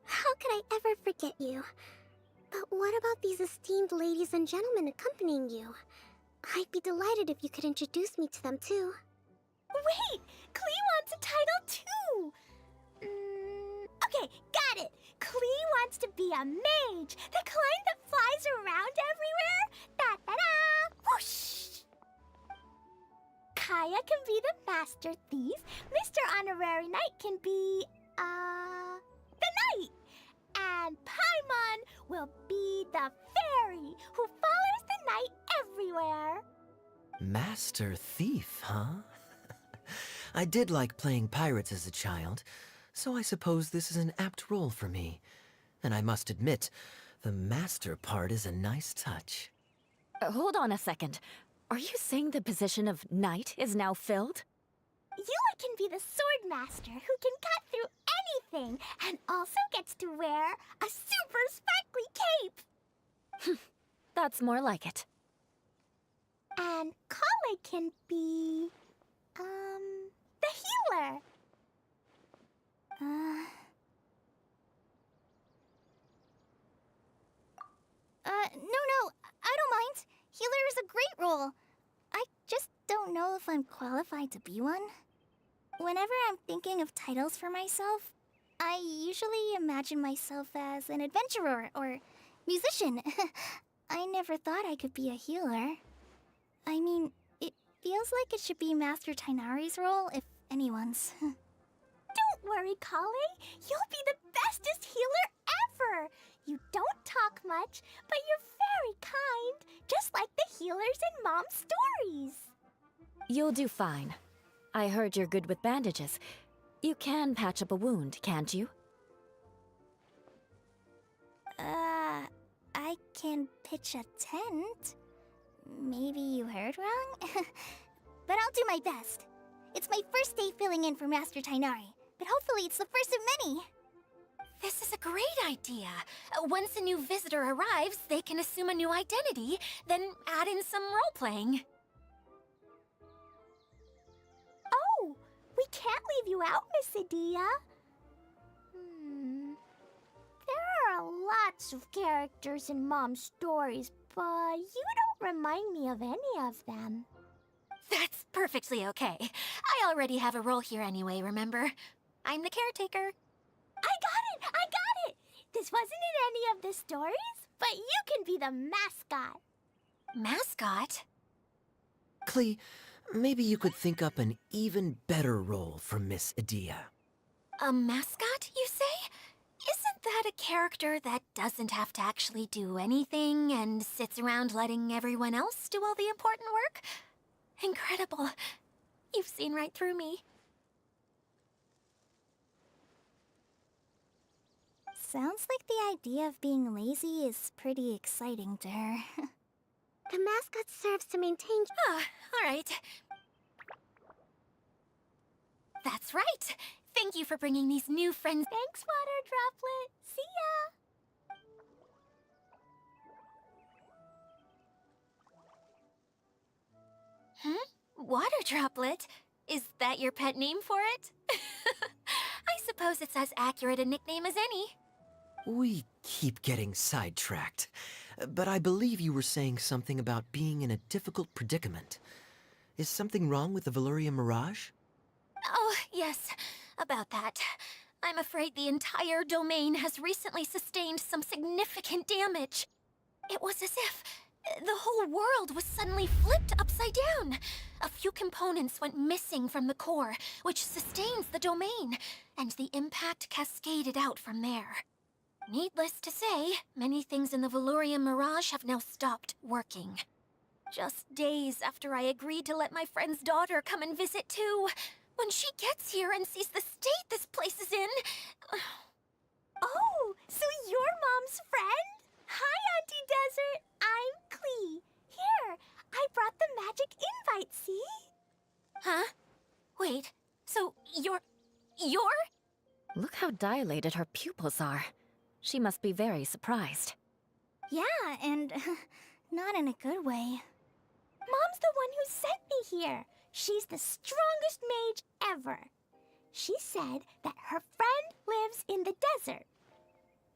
How could I ever forget you? But what about these esteemed ladies and gentlemen accompanying you? I'd be delighted if you could introduce me to them too. Wait! Klee wants a title too! Okay, got it! Klee wants to be a mage! The kind that flies around everywhere! Da-da-da! Whoosh! Kaeya can be the master thief. Mr. Honorary Knight can be, the knight! And Paimon will be the fairy who follows the knight everywhere. Master Thief, huh? I did like playing pirates as a child, so I suppose this is an apt role for me. And I must admit, the master part is a nice touch. Hold on a second. Are you saying the position of knight is now filled? Eula can be the sword master who can cut through anything and also gets to wear a super sparkly cape. That's more like it. And Kale can be, the healer. No, I don't mind. Healer is a great role. I just don't know if I'm qualified to be one. Whenever I'm thinking of titles for myself, I usually imagine myself as an adventurer or musician. I never thought I could be a healer. I mean, it feels like it should be Master Tainari's role, if anyone's. Don't worry, Klee. You'll be the bestest healer ever. You don't talk much, but you're very kind, just like the healers in Mom's stories. You'll do fine. I heard you're good with bandages. You can patch up a wound, can't you? I can pitch a tent. Maybe you heard wrong? But I'll do my best. It's my first day filling in for Master Tainari, but hopefully it's the first of many. This is a great idea. Once a new visitor arrives, they can assume a new identity, then add in some role-playing. Oh, we can't leave you out, Miss Adia. There are lots of characters in Mom's stories, but you don't remind me of any of them. That's perfectly okay. I already have a role here anyway, remember? I'm the caretaker. I got it! This wasn't in any of the stories, but you can be the mascot. Mascot? Klee, maybe you could think up an even better role for Miss Adia. A mascot, you say? Isn't that a character that doesn't have to actually do anything and sits around letting everyone else do all the important work? Incredible. You've seen right through me. Sounds like the idea of being lazy is pretty exciting to her. The mascot serves to maintain... Ah, all right. That's right. Thank you for bringing these new friends. Thanks, Water Droplet. See ya! Water Droplet? Is that your pet name for it? I suppose it's as accurate a nickname as any. We keep getting sidetracked, but I believe you were saying something about being in a difficult predicament. Is something wrong with the Valyria Mirage? Oh, yes, about that. I'm afraid the entire domain has recently sustained some significant damage. It was as if the whole world was suddenly flipped upside down. A few components went missing from the core, which sustains the domain, and the impact cascaded out from there. Needless to say, many things in the Valyria Mirage have now stopped working. Just days after I agreed to let my friend's daughter come and visit too, when she gets here and sees the state this place is in... Oh, so you're Mom's friend? Hi, Auntie Desert. I'm Klee. Here, I brought the magic invite, see? Huh? Wait, so you're... Look how dilated her pupils are. She must be very surprised. Yeah, and not in a good way. Mom's the one who sent me here. She's the strongest mage ever. She said that her friend lives in the desert.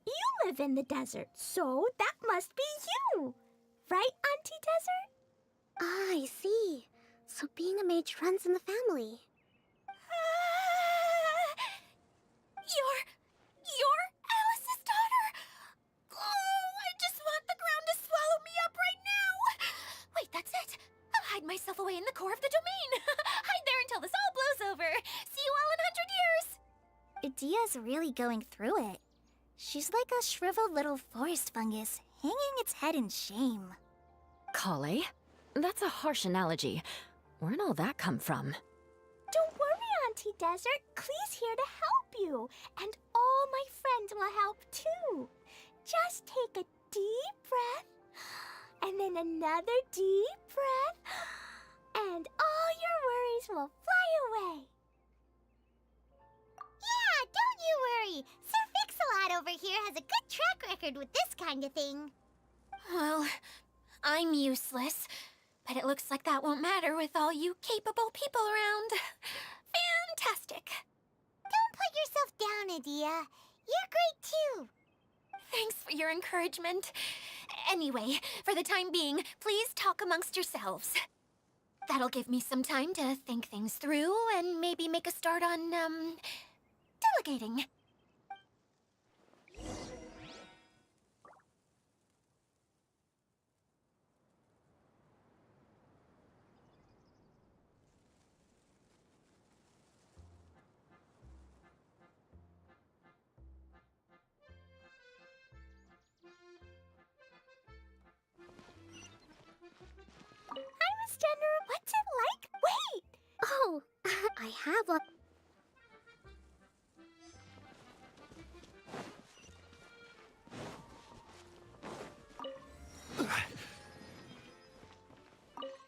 You live in the desert, so that must be you. Right, Auntie Desert? Ah, I see. So being a mage runs in the family. You're Alice's daughter? Oh, I just want the ground to swallow me up right now. Wait, that's it. I'll hide myself away in the core of the domain. Hide there until this all blows over. See you all in 100 years. Adia's really going through it. She's like a shriveled little forest fungus, hanging its head in shame. Klee? That's a harsh analogy. Where'd all that come from? Don't worry, Auntie Desert. Klee's here to help you. And all my friends will help too. Just take a deep breath. And then another deep breath. And all your worries will fly away. Yeah, don't you worry. Sir Fix-a-Lot over here has a good track record with this kind of thing. Well, I'm useless, but it looks like that won't matter with all you capable people around. fantastic. Don't put yourself down, Adia. You're great too. Thanks for your encouragement. Anyway, for the time being, please talk amongst yourselves. That'll give me some time to think things through and maybe make a start on, delegating. Hi, Miss Jenner. What's it like? Wait! Oh, I have a...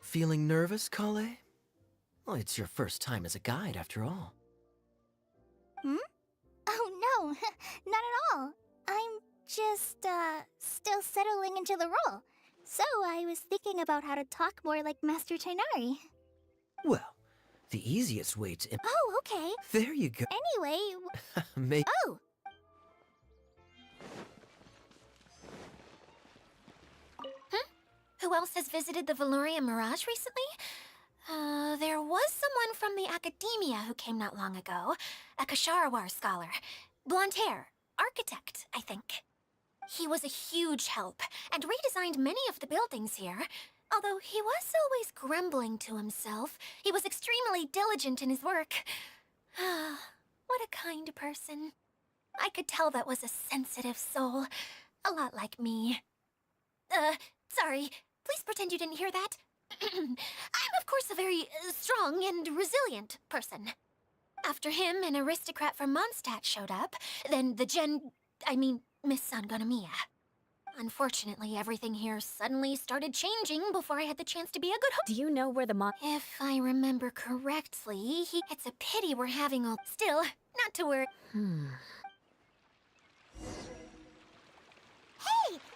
Feeling nervous, Klee? Well, it's your first time as a guide, after all. Hmm? Oh, no, not at all. I'm just, still settling into the role. So I was thinking about how to talk more like Master Tighnari. Well, the easiest way to... Oh, okay. There you go. Anyway, oh! Who else has visited the Veloria Mirage recently? There was someone from the academia who came not long ago. A Kasharawar scholar. Blonde hair. Architect, I think. He was a huge help, and redesigned many of the buildings here. Although he was always grumbling to himself, he was extremely diligent in his work. What a kind person. I could tell that was a sensitive soul. A lot like me. Sorry. Please pretend you didn't hear that. I'm, of course, a very strong and resilient person. After him, an aristocrat from Mondstadt showed up. Then Miss Sangonomiya. Unfortunately, everything here suddenly started changing before I had the chance to be a good host. Do you know where the If I remember correctly, it's a pity we're having all... Still, not to worry. Hey,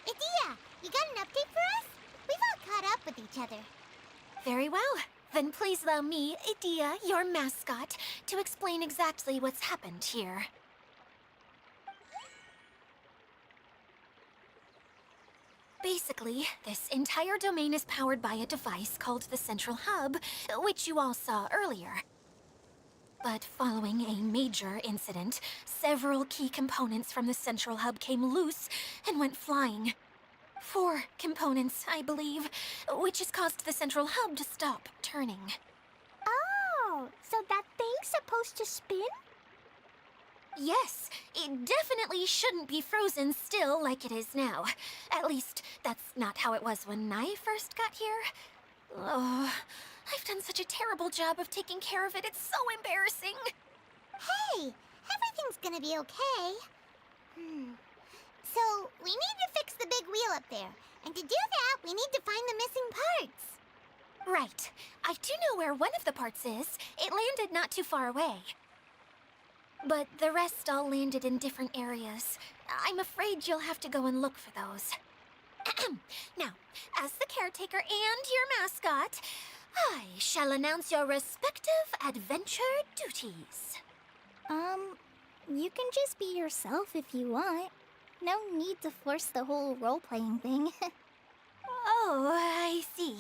Adia, you got an update for us? We've all caught up with each other. Very well. Then please allow me, Adia, your mascot, to explain exactly what's happened here. Basically, this entire domain is powered by a device called the Central Hub, which you all saw earlier. But following a major incident, several key components from the Central Hub came loose and went flying. 4 components, I believe, which has caused the Central Hub to stop turning. Oh, so that thing's supposed to spin? Yes, it definitely shouldn't be frozen still like it is now. At least, that's not how it was when I first got here. Oh, I've done such a terrible job of taking care of it, it's so embarrassing. Hey, everything's gonna be okay. So, we need to fix the big wheel up there. And to do that, we need to find the missing parts. Right. I do know where one of the parts is. It landed not too far away. But the rest all landed in different areas. I'm afraid you'll have to go and look for those. Now, as the caretaker and your mascot, I shall announce your respective adventure duties. You can just be yourself if you want. No need to force the whole role-playing thing. Oh, I see.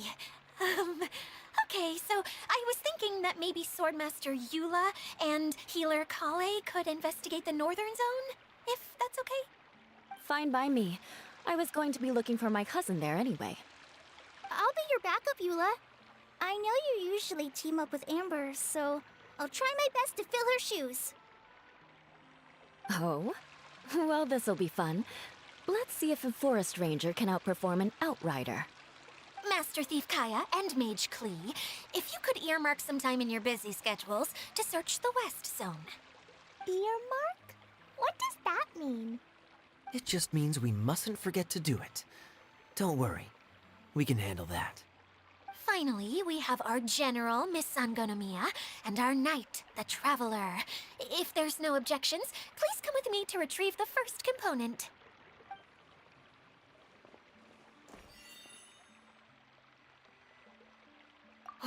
Okay, so I was thinking that maybe Swordmaster Eula and Healer Klee could investigate the Northern Zone, if that's okay? Fine by me. I was going to be looking for my cousin there anyway. I'll be your backup, Eula. I know you usually team up with Amber, so I'll try my best to fill her shoes. Oh? Well, this'll be fun. Let's see if a forest ranger can outperform an outrider. Master Thief Kaeya and Mage Klee, if you could earmark some time in your busy schedules to search the West Zone. Earmark? What does that mean? It just means we mustn't forget to do it. Don't worry. We can handle that. Finally, we have our General, Miss Sangonomiya, and our Knight, the Traveler. If there's no objections, please come with me to retrieve the first component.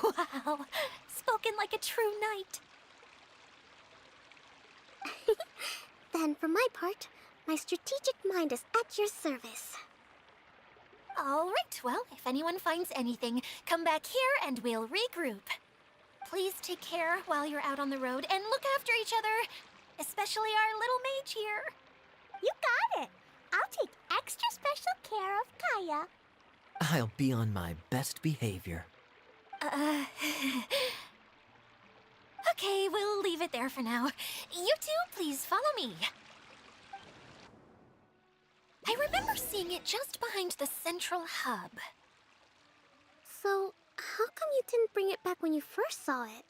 Wow, spoken like a true knight. Then, for my part, my strategic mind is at your service. All right, well, if anyone finds anything, come back here and we'll regroup. Please take care while you're out on the road and look after each other, especially our little mage here. You got it. I'll take extra special care of Kaeya. I'll be on my best behavior. Okay, we'll leave it there for now. You two, please follow me. I remember seeing it just behind the central hub. So, how come you didn't bring it back when you first saw it?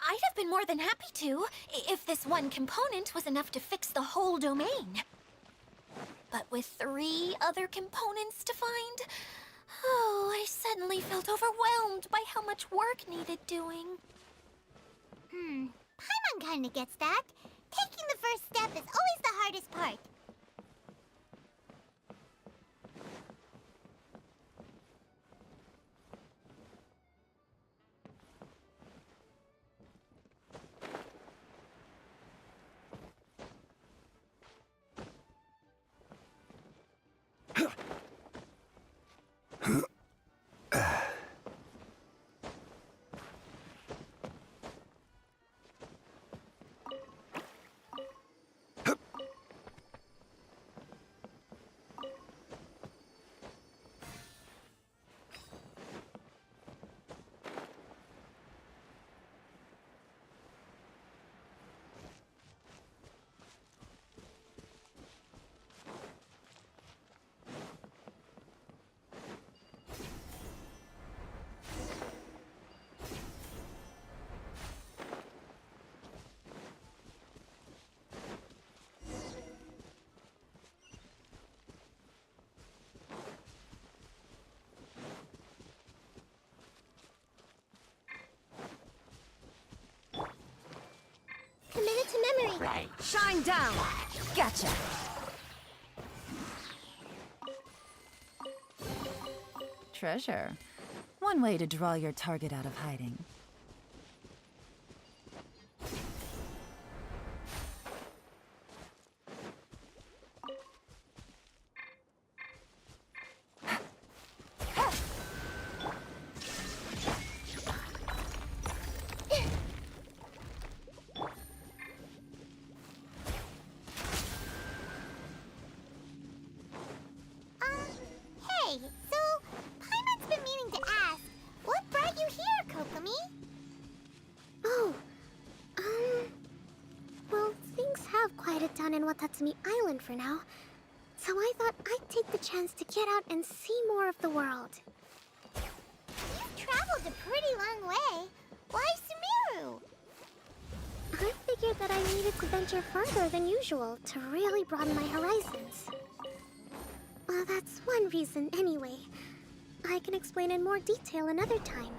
I'd have been more than happy to, if this one component was enough to fix the whole domain. But with 3 other components to find, oh, I suddenly felt overwhelmed by how much work needed doing. Paimon kinda gets that. Taking the first step is always the hardest part. Committed to memory. Right. Shine down! Gotcha! Treasure. One way to draw your target out of hiding. Hey, so Paimon's been meaning to ask, what brought you here, Kokomi? Oh, well, things have quieted down in Watatsumi Island for now. So I thought I'd take the chance to get out and see more of the world. You've traveled a pretty long way. Why Sumeru? I figured that I needed to venture further than usual to really broaden my horizons. Well, that's one reason anyway. I can explain in more detail another time.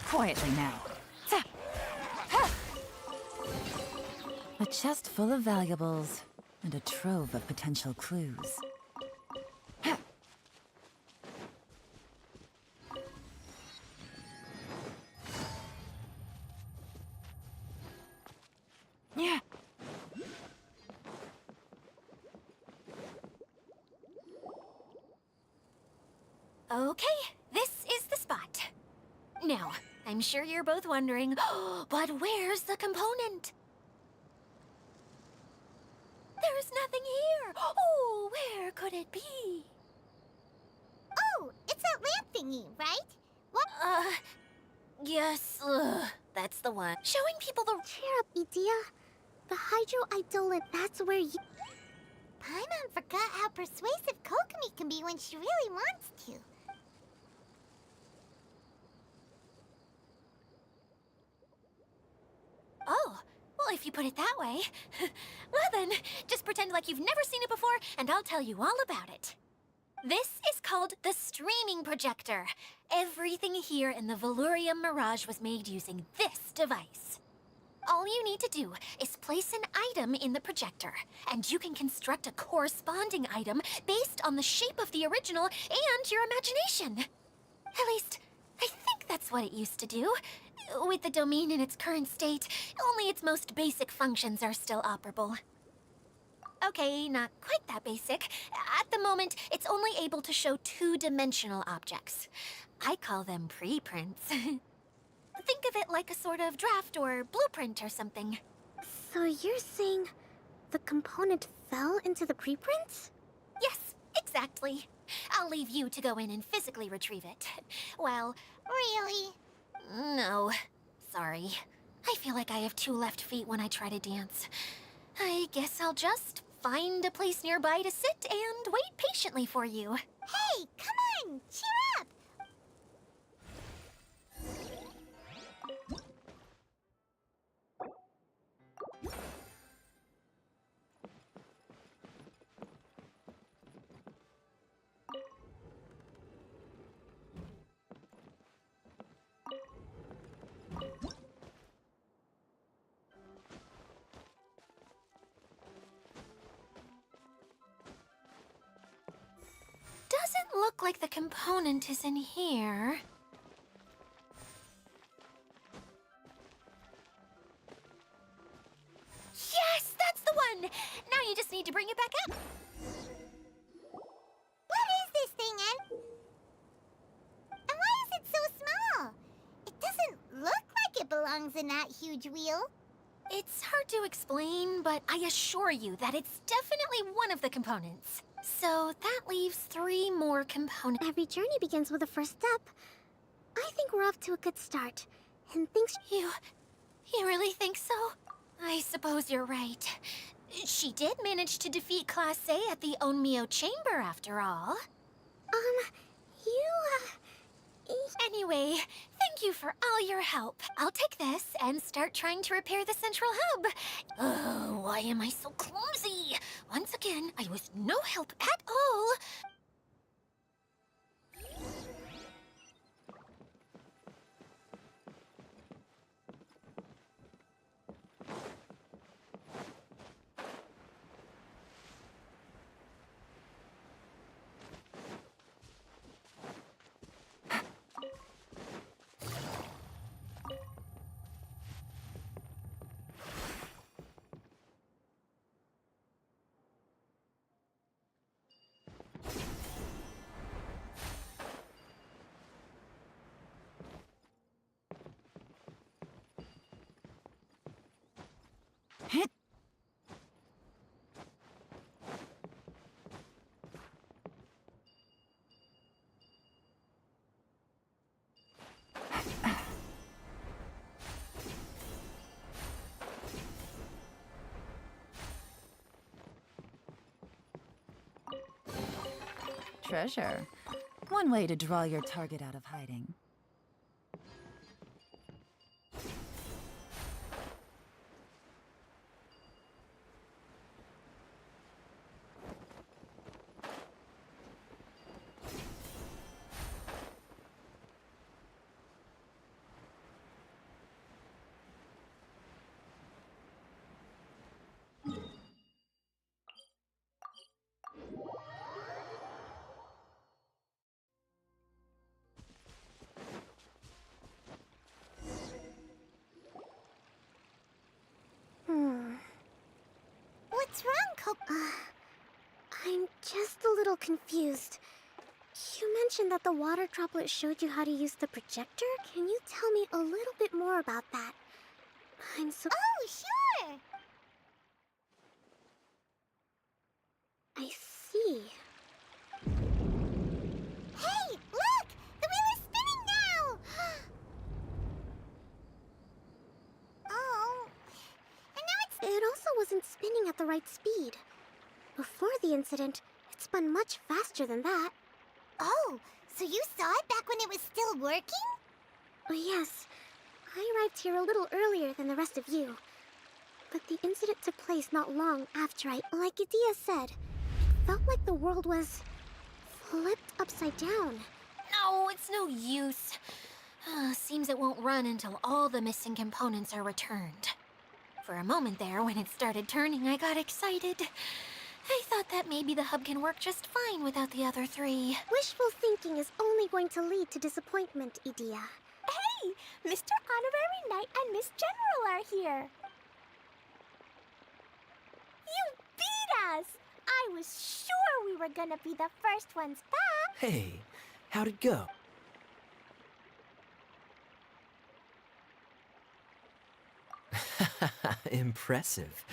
Quietly now. A chest full of valuables and a trove of potential clues. Yeah. Okay, this is the spot. Now, I'm sure you're both wondering, but where's the component? There's nothing here. Oh, where could it be? Oh, it's that lamp thingy, right? What? Yes, that's the one. Showing people the... Cheer up, Edea. The Hydro Idola, that's where you... Paimon forgot how persuasive Kokomi can be when she really wants to. Oh, well, if you put it that way. Well then, just pretend like you've never seen it before, and I'll tell you all about it. This is called the streaming projector. Everything here in the Valurium Mirage was made using this device. All you need to do is place an item in the projector, and you can construct a corresponding item based on the shape of the original and your imagination. At least, I think that's what it used to do. With the domain in its current state, only its most basic functions are still operable. Okay, not quite that basic. At the moment, it's only able to show two-dimensional objects. I call them preprints. Think of it like a sort of draft or blueprint or something. So you're saying the component fell into the preprints? Yes, exactly. I'll leave you to go in and physically retrieve it. Well, Really? no. Sorry. I feel like I have two left feet when I try to dance. I guess I'll just find a place nearby to sit and wait patiently for you. Hey, come on! Cheer up! Doesn't look like the component is in here. Yes, that's the one! Now you just need to bring it back up. What is this thing, Ann? And why is it so small? It doesn't look like it belongs in that huge wheel. It's hard to explain, but I assure you that it's definitely one of the components. So that leaves 3 more components. Every journey begins with a first step. I think we're off to a good start. And thanks. You really think so? I suppose you're right. She did manage to defeat Class A at the Onmyo Chamber, after all. Anyway, thank you for all your help. I'll take this and start trying to repair the central hub. Oh, why am I so clumsy? Once again, I was no help at all. Treasure. One way to draw your target out of hiding. What's wrong, Coco? I'm just a little confused. You mentioned that the water droplet showed you how to use the projector. Can you tell me a little bit more about that? I'm so... Oh, sure! I see. Hey, look! The wheel is spinning now! Oh. And now it's... It also wasn't spinning at the right speed. Before the incident, it spun much faster than that. Oh, so you saw it back when it was still working? Oh, yes. I arrived here a little earlier than the rest of you. But the incident took place not long after like Adia said, it felt like the world was Flipped upside down. No, it's no use. Seems it won't run until all the missing components are returned. For a moment there, when it started turning, I got excited. I thought that maybe the hub can work just fine without the other three. Wishful thinking is only going to lead to disappointment, Idia. Hey, Mr. Honorary Knight and Miss General are here. You beat us! I was sure we were gonna be the first ones back. Hey, how'd it go? Impressive.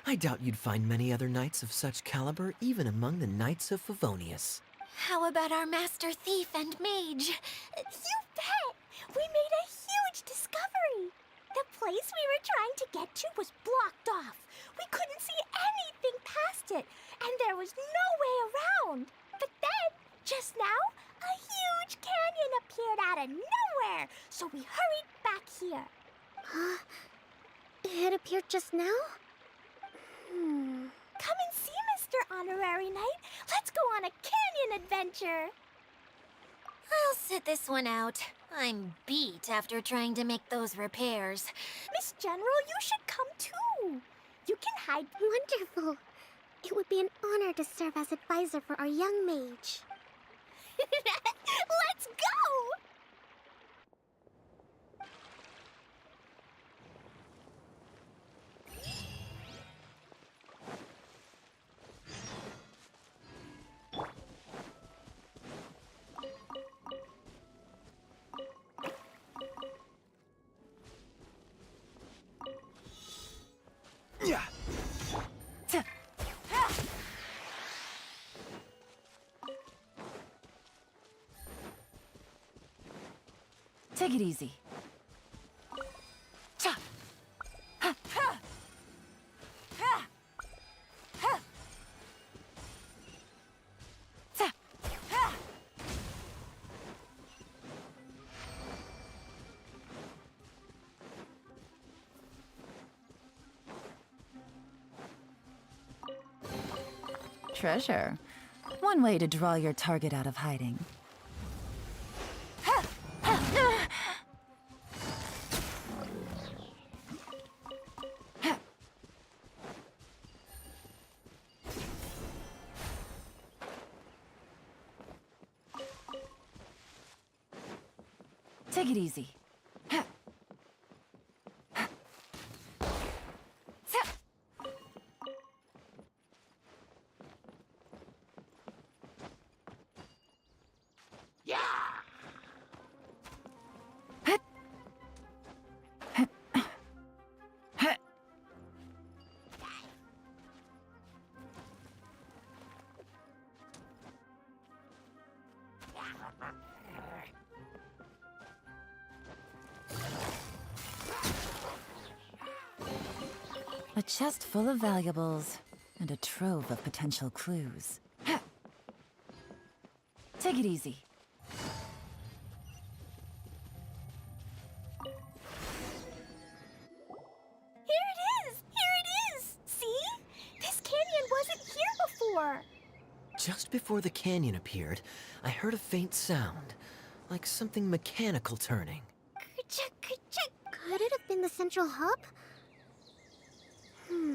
I doubt you'd find many other knights of such caliber even among the Knights of Favonius. How about our master thief and mage? You bet! We made a huge discovery! The place we were trying to get to was blocked off. We couldn't see anything past it, and there was no way around. But then, just now, a huge canyon appeared out of nowhere, so we hurried back here. Huh? It appeared just now? Come and see, Mr. Honorary Knight. Let's go on a canyon adventure. I'll sit this one out. I'm beat after trying to make those repairs. Miss General, you should come too. You can hide. Wonderful. It would be an honor to serve as advisor for our young mage. Let's go! Yeah. Take it easy. Treasure. One way to draw your target out of hiding. Take it easy. A chest full of valuables, and a trove of potential clues. Take it easy. Here it is! Here it is! See? This canyon wasn't here before. Just before the canyon appeared, I heard a faint sound, like something mechanical turning. Ka-chuk, ka-chuk. Could it have been the central hub?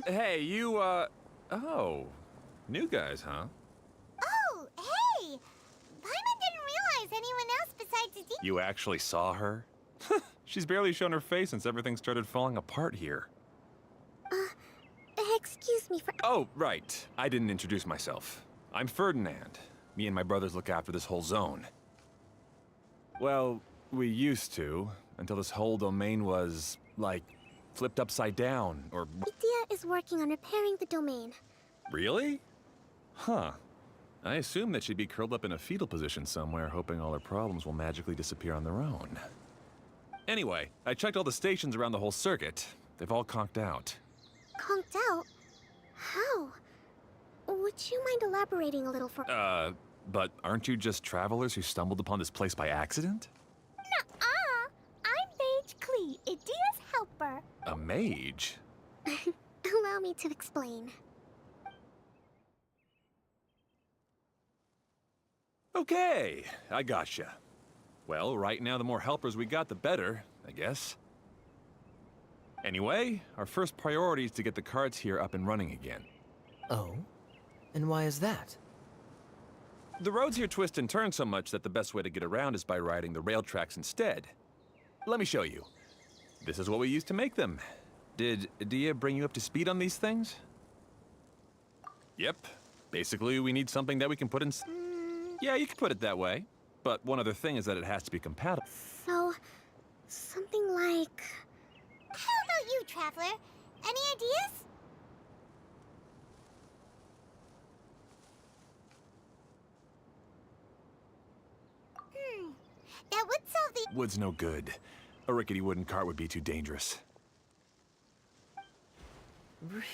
Hey, you, oh. New guys, huh? Oh, hey! Paimon didn't realize anyone else besides Adina. You actually saw her? She's barely shown her face since everything started falling apart here. Excuse me for... Oh, right. I didn't introduce myself. I'm Ferdinand. Me and my brothers look after this whole zone. Well, we used to, until this whole domain was, like, flipped upside down, or... Idia is working on repairing the domain. Really? Huh. I assume that she'd be curled up in a fetal position somewhere, hoping all her problems will magically disappear on their own. Anyway, I checked all the stations around the whole circuit. They've all conked out. Conked out? How? Would you mind elaborating a little for... But aren't you just travelers who stumbled upon this place by accident? Nuh-uh! I'm Mage Klee, Idia's helper. A mage? Allow me to explain. Okay, I gotcha. Well, right now the more helpers we got, the better, I guess. Anyway, our first priority is to get the carts here up and running again. Oh? And why is that? The roads here twist and turn so much that the best way to get around is by riding the rail tracks instead. Let me show you. This is what we used to make them. Did Dia bring you up to speed on these things? Yep. Basically, we need something that we can put in... Yeah, you can put it that way. But one other thing is that it has to be compatible. So, something like... How about you, Traveler? Any ideas? That would solve the... Wood's no good. A rickety wooden cart would be too dangerous.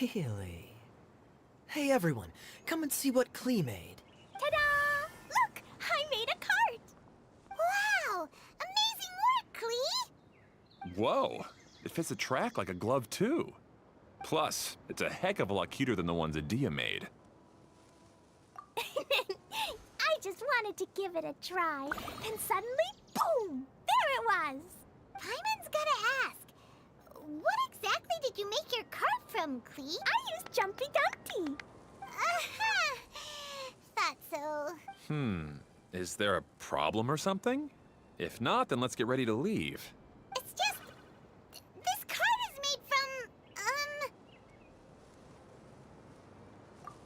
Really? Hey everyone, come and see what Klee made. Ta-da! Look, I made a cart. Wow! Amazing work, Klee! Whoa! It fits the track like a glove, too. Plus, it's a heck of a lot cuter than the ones that Dia made. I just wanted to give it a try. And suddenly, boom! There it was! Paimon's gotta ask. What exactly did you make your cart from, Klee? I used Jumpy Dumpty. Aha! Thought so. Is there a problem or something? If not, then let's get ready to leave. It's just... This cart is made from,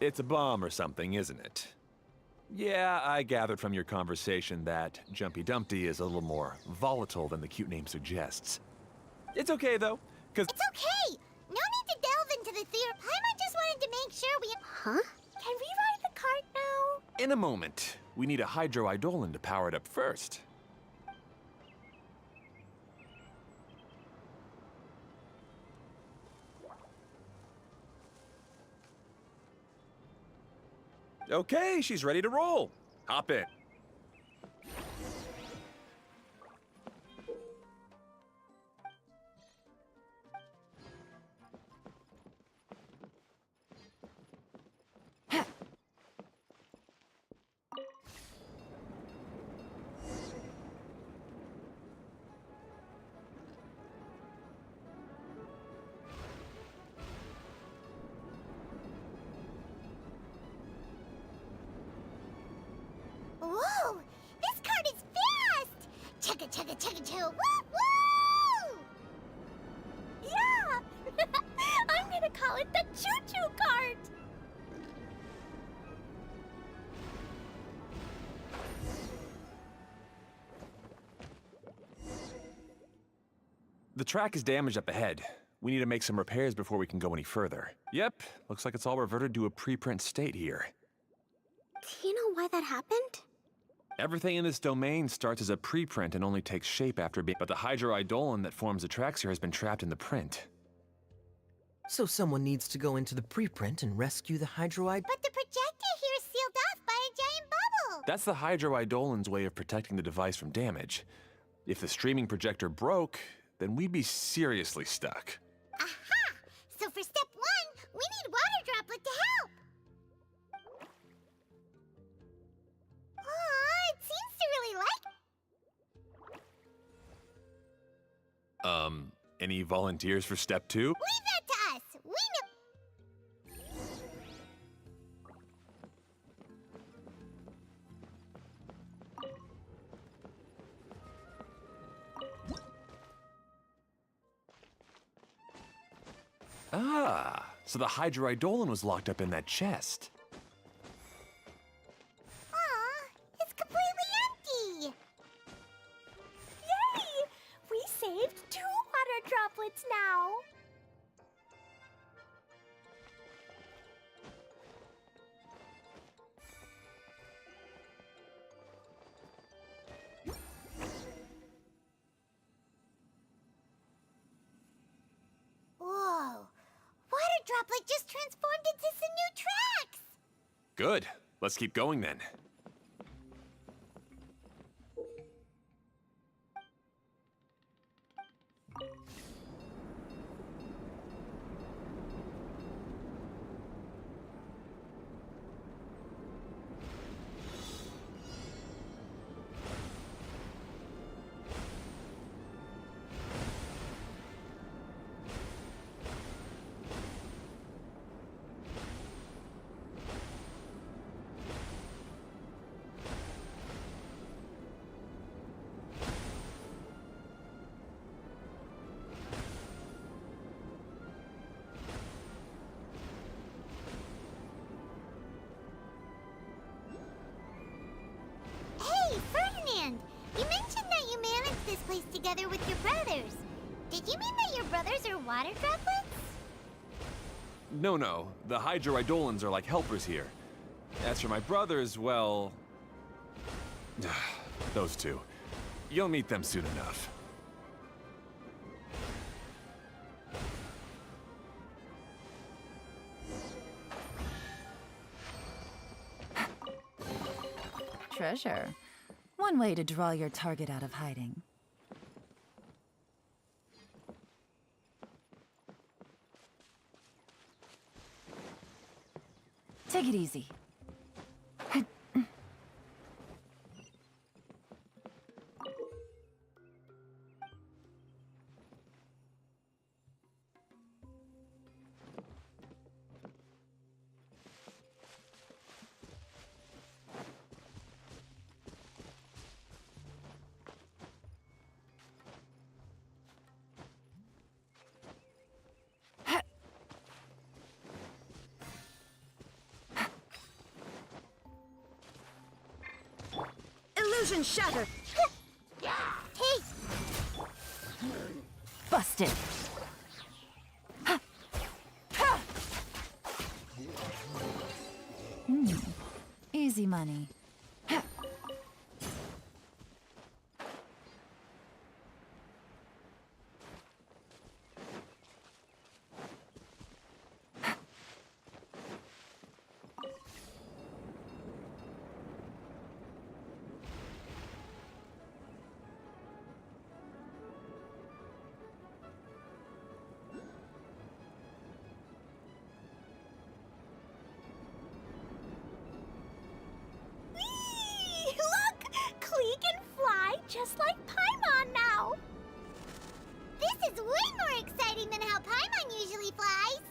It's a bomb or something, isn't it? Yeah, I gathered from your conversation that Jumpy Dumpty is a little more volatile than the cute name suggests. It's okay, though, because... It's okay! No need to delve into the theory. Paimon just wanted to make sure we... Huh? Can we ride the cart now? In a moment, we need a hydroidolin to power it up first. Okay, she's ready to roll. Hop in. Whoa! This cart is fast! Chugga chugga chugga choo! Woo woo! Yeah! I'm gonna call it the choo-choo cart! The track is damaged up ahead. We need to make some repairs before we can go any further. Yep, looks like it's all reverted to a preprint state here. Do you know why that happened? Everything in this domain starts as a preprint and only takes shape after being... But the hydroidolin that forms the tracks here has been trapped in the print. So someone needs to go into the preprint and rescue the hydroid... But the projector here is sealed off by a giant bubble! That's the hydroidolin's way of protecting the device from damage. If the streaming projector broke, then we'd be seriously stuck. Aha! So for step one, we need water droplet to help! Aw, it seems to really like... Any volunteers for step 2? Leave that to us! We know... Ah, so the hydroidolin was locked up in that chest. Aw, it's completely empty! Yay! We saved 2 water droplets now! Whoa! Water droplet just transformed into some new tracks! Good. Let's keep going then. together with your brothers. Did you mean that your brothers are water droplets? No. The Hydroidolans are like helpers here. As for my brothers, well... those two. You'll meet them soon enough. Treasure. One way to draw your target out of hiding. Take it easy. Illusion shattered! Hey! Busted. Easy money. Look! Klee can fly just like Paimon now! This is way more exciting than how Paimon usually flies!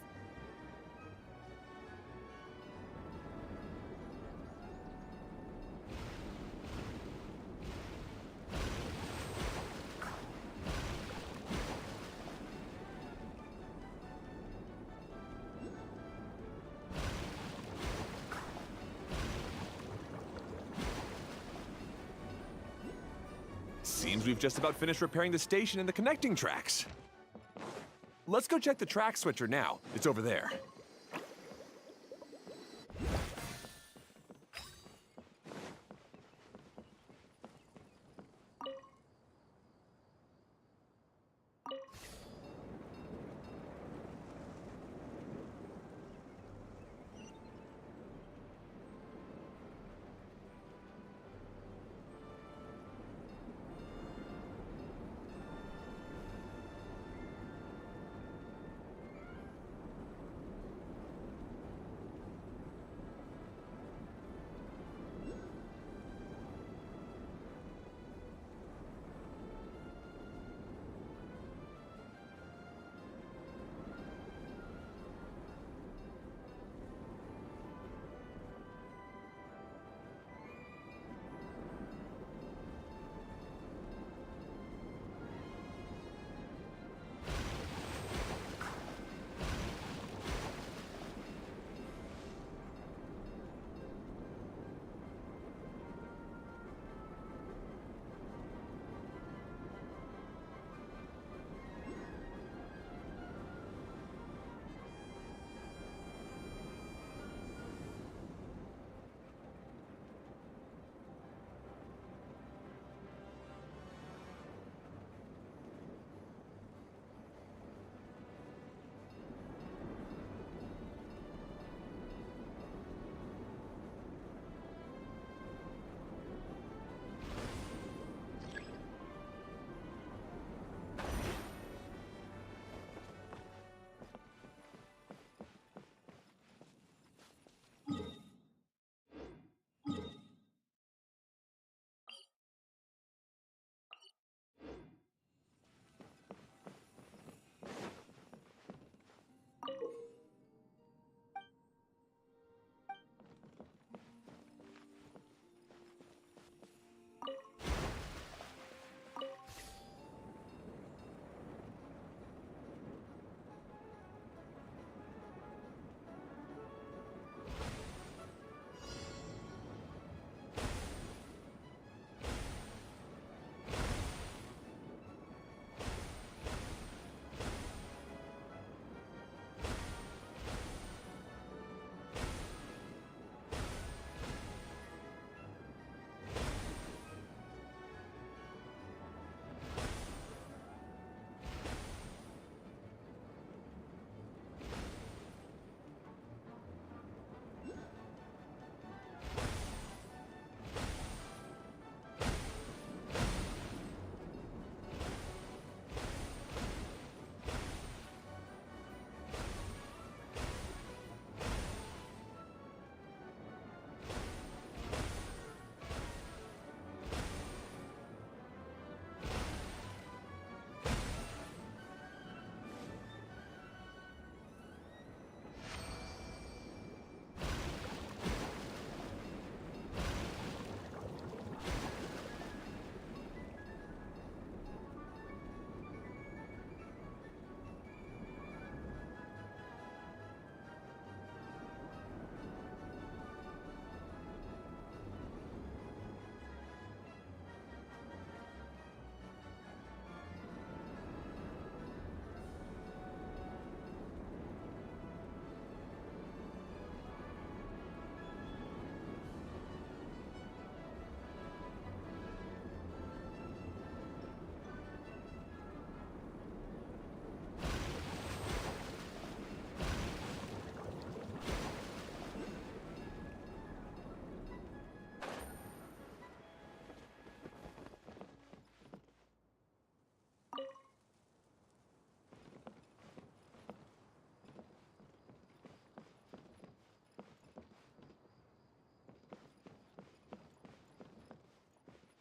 Seems we've just about finished repairing the station and the connecting tracks. Let's go check the track switcher now. It's over there.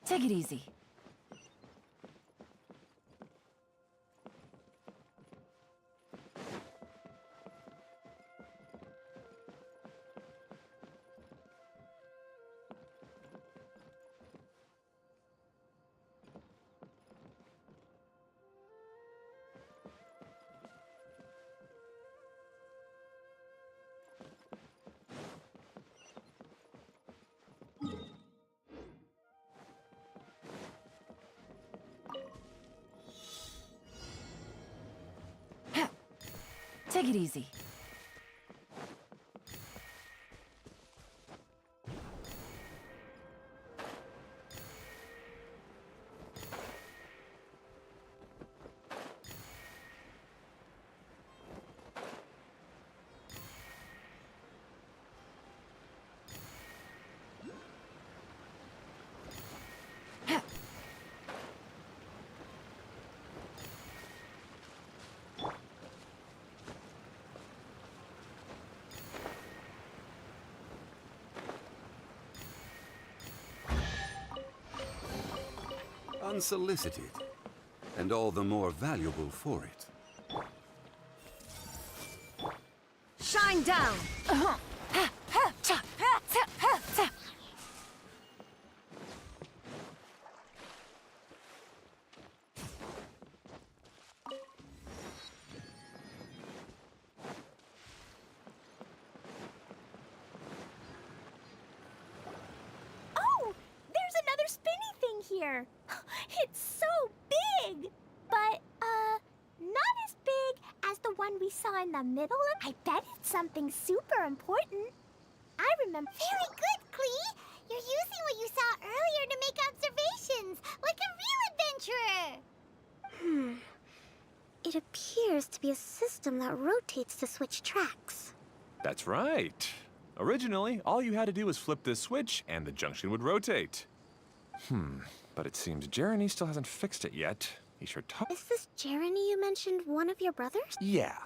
Take it easy. Take it easy. Unsolicited, and all the more valuable for it. Shine down! Oh, there's another spinny thing here. It's so big, but not as big as the one we saw in the middle. I bet it's something super important. I remember. Very good, Klee! You're using what you saw earlier to make observations, like a real adventurer! It appears to be a system that rotates to switch tracks. That's right. Originally, all you had to do was flip this switch and the junction would rotate. But it seems Jeremy still hasn't fixed it yet. He sure Is this Jeremy you mentioned one of your brothers? Yeah.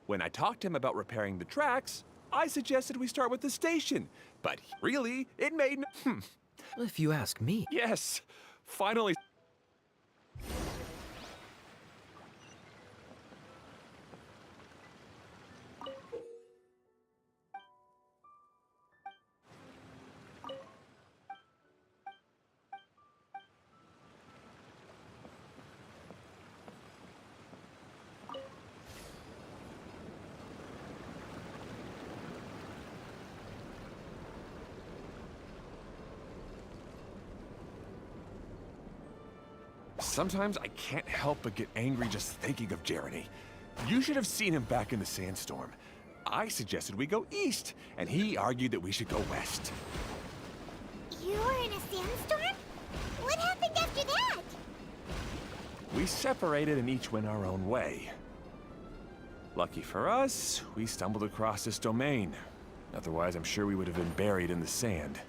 When I talked to him about repairing the tracks, I suggested we start with the station. But really, it made If you ask me. Yes. Finally. Sometimes I can't help but get angry just thinking of Jeremy. You should have seen him back in the sandstorm. I suggested we go east, and he argued that we should go west. You were in a sandstorm? What happened after that? We separated and each went our own way. Lucky for us, we stumbled across this domain. Otherwise, I'm sure we would have been buried in the sand.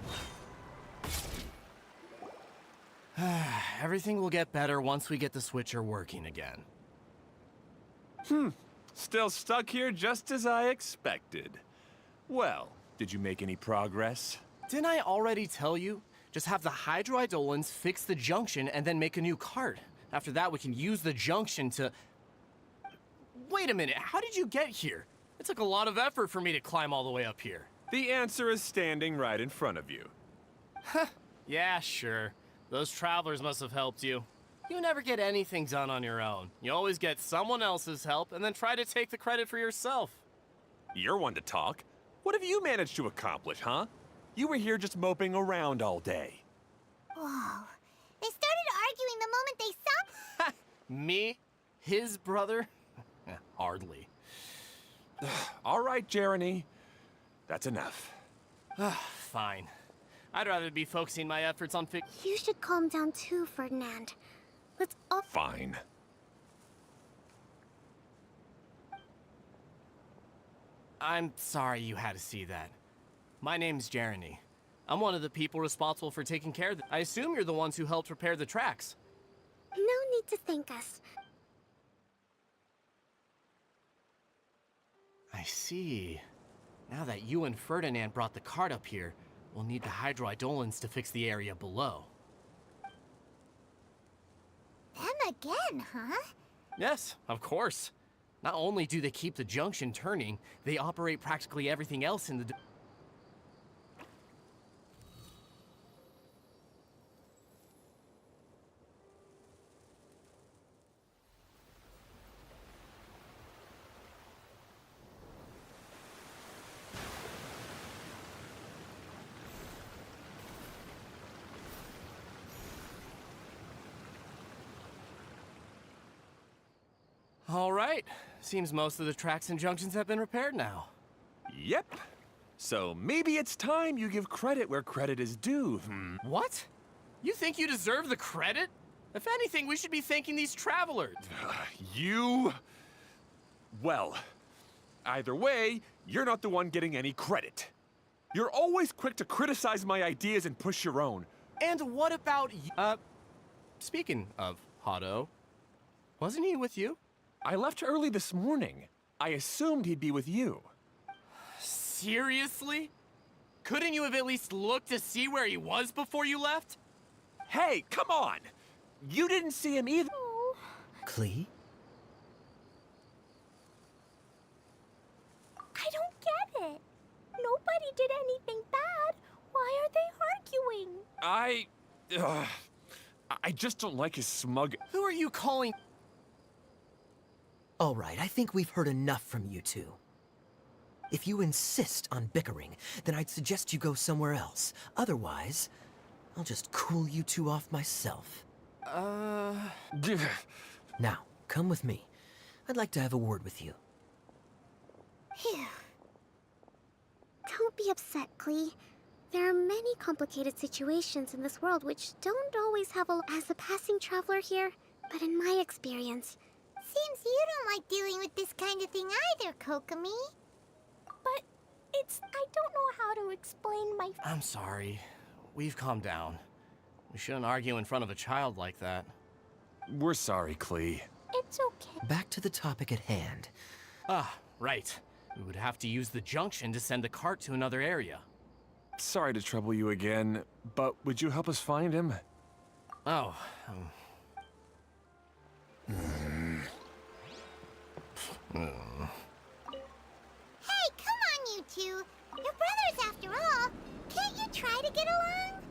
Everything will get better once we get the switcher working again. Still stuck here just as I expected. Well, did you make any progress? Didn't I already tell you? Just have the hydroidolins fix the junction and then make a new cart. After that, we can use the junction to... Wait a minute, how did you get here? It took a lot of effort for me to climb all the way up here. The answer is standing right in front of you. Yeah, sure. Those travelers must have helped you. You never get anything done on your own. You always get someone else's help and then try to take the credit for yourself. You're one to talk. What have you managed to accomplish, huh? You were here just moping around all day. Whoa. They started arguing the moment they saw... Me? His brother? Hardly. All right, Jeremy. That's enough. Fine. I'd rather be focusing my efforts on You should calm down too, Ferdinand. Let's all... Fine. I'm sorry you had to see that. My name's Jeremy. I'm one of the people responsible for taking care of I assume you're the ones who helped repair the tracks. No need to thank us. I see. Now that you and Ferdinand brought the cart up here, we'll need the hydroidolins to fix the area below. again, huh? Yes, of course. Not only do they keep the junction turning, they operate practically everything else in the... All right. Seems most of the tracks and junctions have been repaired now. Yep. So maybe it's time you give credit where credit is due. What? You think you deserve the credit? If anything, we should be thanking these travelers. You... Well, either way, you're not the one getting any credit. You're always quick to criticize my ideas and push your own. And what about speaking of Hado, wasn't he with you? I left early this morning. I assumed he'd be with you. Seriously? Couldn't you have at least looked to see where he was before you left? Hey, come on! You didn't see him either. Klee? I don't get it. Nobody did anything bad. Why are they arguing? I just don't like his smug... Who are you calling? All right, I think we've heard enough from you two. If you insist on bickering, then I'd suggest you go somewhere else. Otherwise, I'll just cool you two off myself. Now, come with me. I'd like to have a word with you. Phew. Don't be upset, Klee. There are many complicated situations in this world which don't always have as a passing traveler here. But in my experience, Seems you don't like dealing with this kind of thing either, Kokomi. But I don't know how to explain my... I'm sorry. We've calmed down. We shouldn't argue in front of a child like that. We're sorry, Klee. It's okay. Back to the topic at hand. Ah, right. We would have to use the junction to send the cart to another area. Sorry to trouble you again, but would you help us find him? Oh, Hey, come on, you two. You're brothers after all. Can't you try to get along?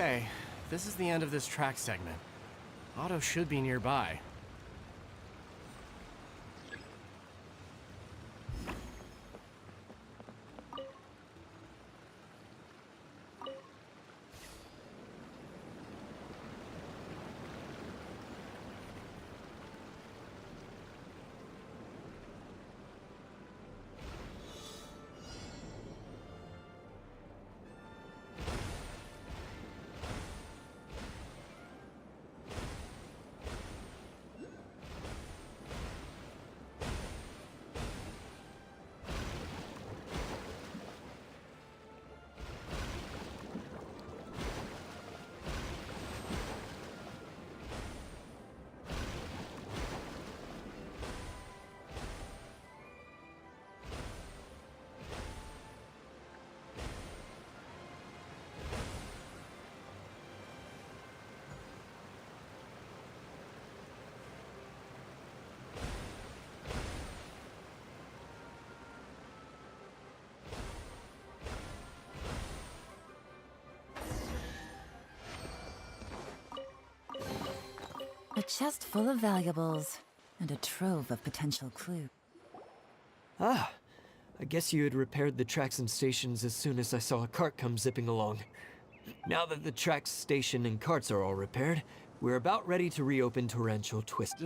okay. This is the end of this track segment. Otto should be nearby. A chest full of valuables, and a trove of potential clues. Ah, I guess you had repaired the tracks and stations as soon as I saw a cart come zipping along. Now that the tracks, station, and carts are all repaired, We're about ready to reopen Torrential Twist.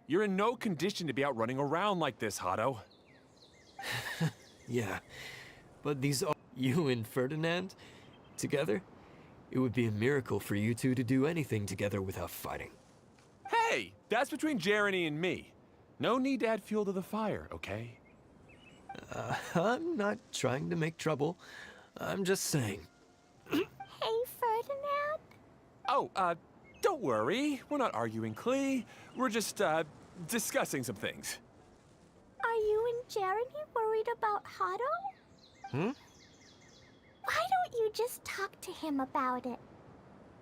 You're in no condition to be out running around like this, Hado. Yeah, but these are you and Ferdinand together? It would be a miracle for you two to do anything together without fighting. Hey, that's between Jeremy and me. No need to add fuel to the fire, okay? I'm not trying to make trouble. I'm just saying. Hey, Ferdinand. Oh, don't worry. We're not arguing, Klee. We're just, discussing some things. Are you and Jeremy worried about Hado? Hmm? Why don't you just talk to him about it?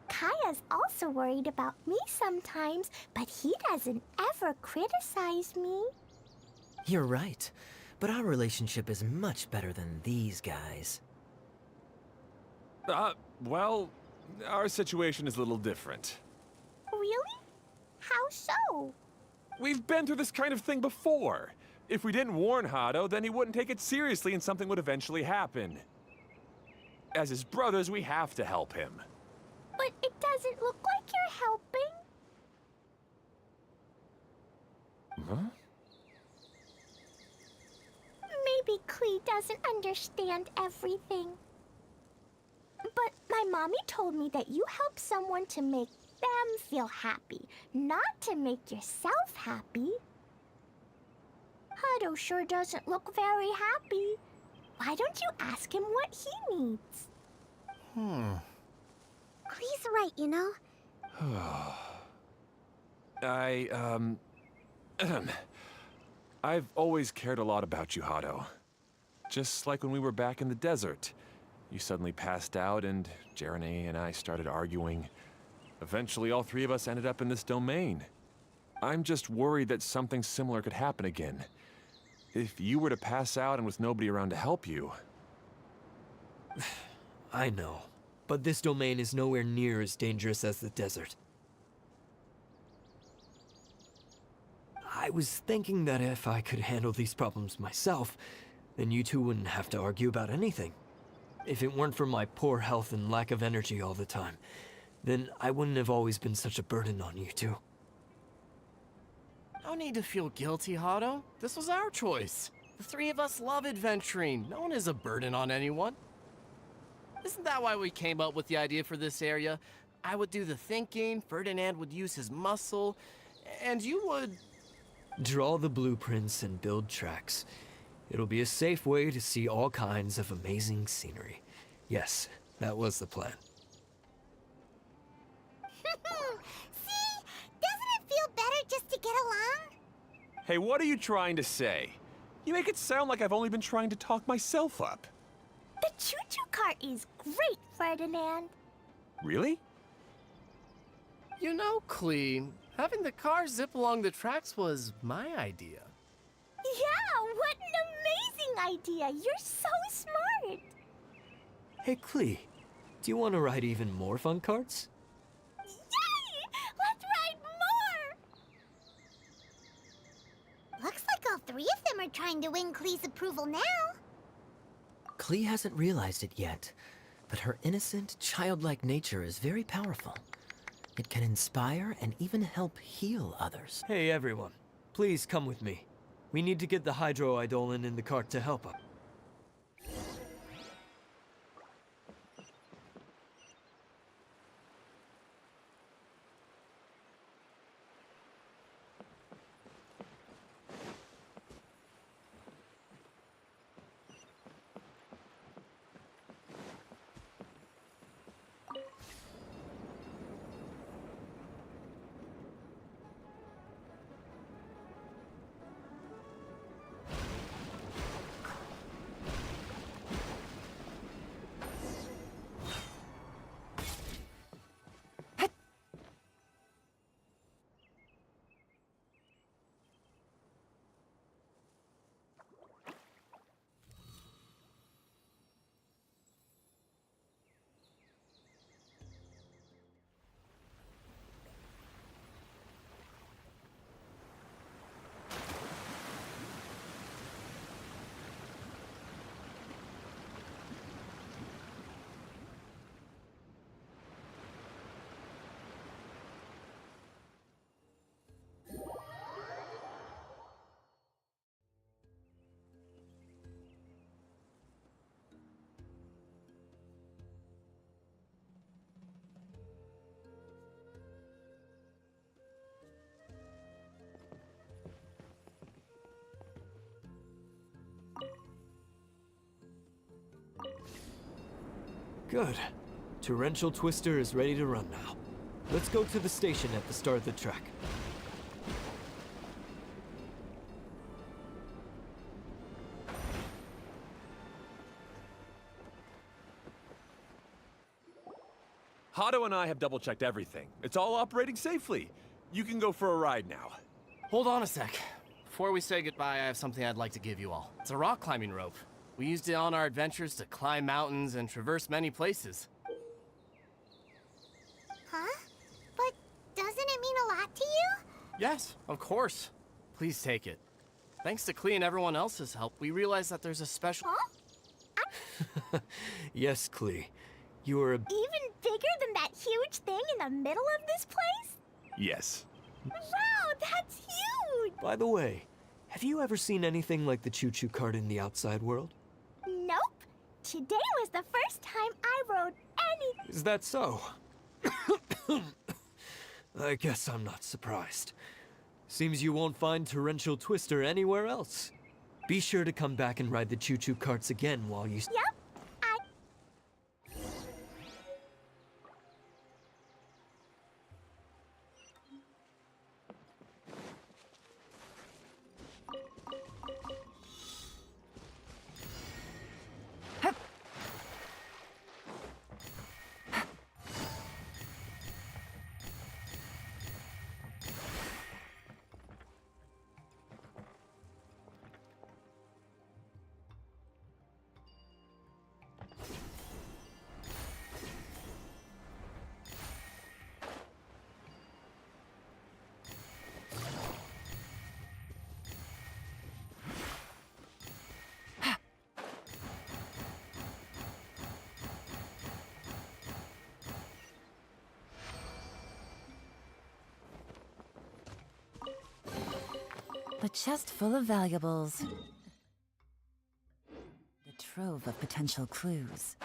Kaya's also worried about me sometimes, but he doesn't ever criticize me. You're right, but our relationship is much better than these guys. Well, our situation is a little different. Really? How so? We've been through this kind of thing before. If we didn't warn Hado, then he wouldn't take it seriously and something would eventually happen. As his brothers, we have to help him. But it doesn't look like you're helping. Huh? Maybe Klee doesn't understand everything. But my mommy told me that you help someone to make them feel happy, not to make yourself happy. Hado sure doesn't look very happy. Why don't you ask him what he needs? Klee's right, you know? I've always cared a lot about you, Hado. Just like when we were back in the desert. You suddenly passed out and Jeremy and I started arguing. Eventually, all three of us ended up in this domain. I'm just worried that something similar could happen again. If you were to pass out and with nobody around to help you... I know, but this domain is nowhere near as dangerous as the desert. I was thinking that if I could handle these problems myself, then you two wouldn't have to argue about anything. If it weren't for my poor health and lack of energy all the time, then I wouldn't have always been such a burden on you two. No need to feel guilty, Hado. This was our choice. The three of us love adventuring. No one is a burden on anyone. Isn't that why we came up with the idea for this area? I would do the thinking, Ferdinand would use his muscle, and you would... Draw the blueprints and build tracks. It'll be a safe way to see all kinds of amazing scenery. Yes, that was the plan. See? Doesn't it feel better just to get along? Hey, what are you trying to say? You make it sound like I've only been trying to talk myself up. The choo-choo cart is great, Ferdinand. Really? You know, Klee, having the car zip along the tracks was my idea. Yeah, what an amazing idea. You're so smart. Hey, Klee, do you want to ride even more fun carts? Yay! Let's ride more! Looks like all three of them are trying to win Klee's approval now. Klee hasn't realized it yet, but her innocent, childlike nature is very powerful. It can inspire and even help heal others. Hey, everyone. Please come with me. We need to get the hydroidolin in the cart to help us. Good. Torrential Twister is ready to run now. Let's go to the station at the start of the track. Hado and I have double-checked everything. It's all operating safely. You can go for a ride now. Hold on a sec. Before we say goodbye, I have something I'd like to give you all. It's a rock climbing rope. We used it on our adventures to climb mountains and traverse many places. Huh? But doesn't it mean a lot to you? Yes, of course. Please take it. Thanks to Klee and everyone else's help, we realized that there's a special... Huh? Yes, Klee. You are a... Even bigger than that huge thing in the middle of this place? Yes. Wow, that's huge! By the way, have you ever seen anything like the choo-choo cart in the outside world? Nope. Today was the first time I rode any... Is that so? I guess I'm not surprised. Seems you won't find Torrential Twister anywhere else. Be sure to come back and ride the choo-choo carts again while you... Yep. A chest full of valuables. A trove of potential clues.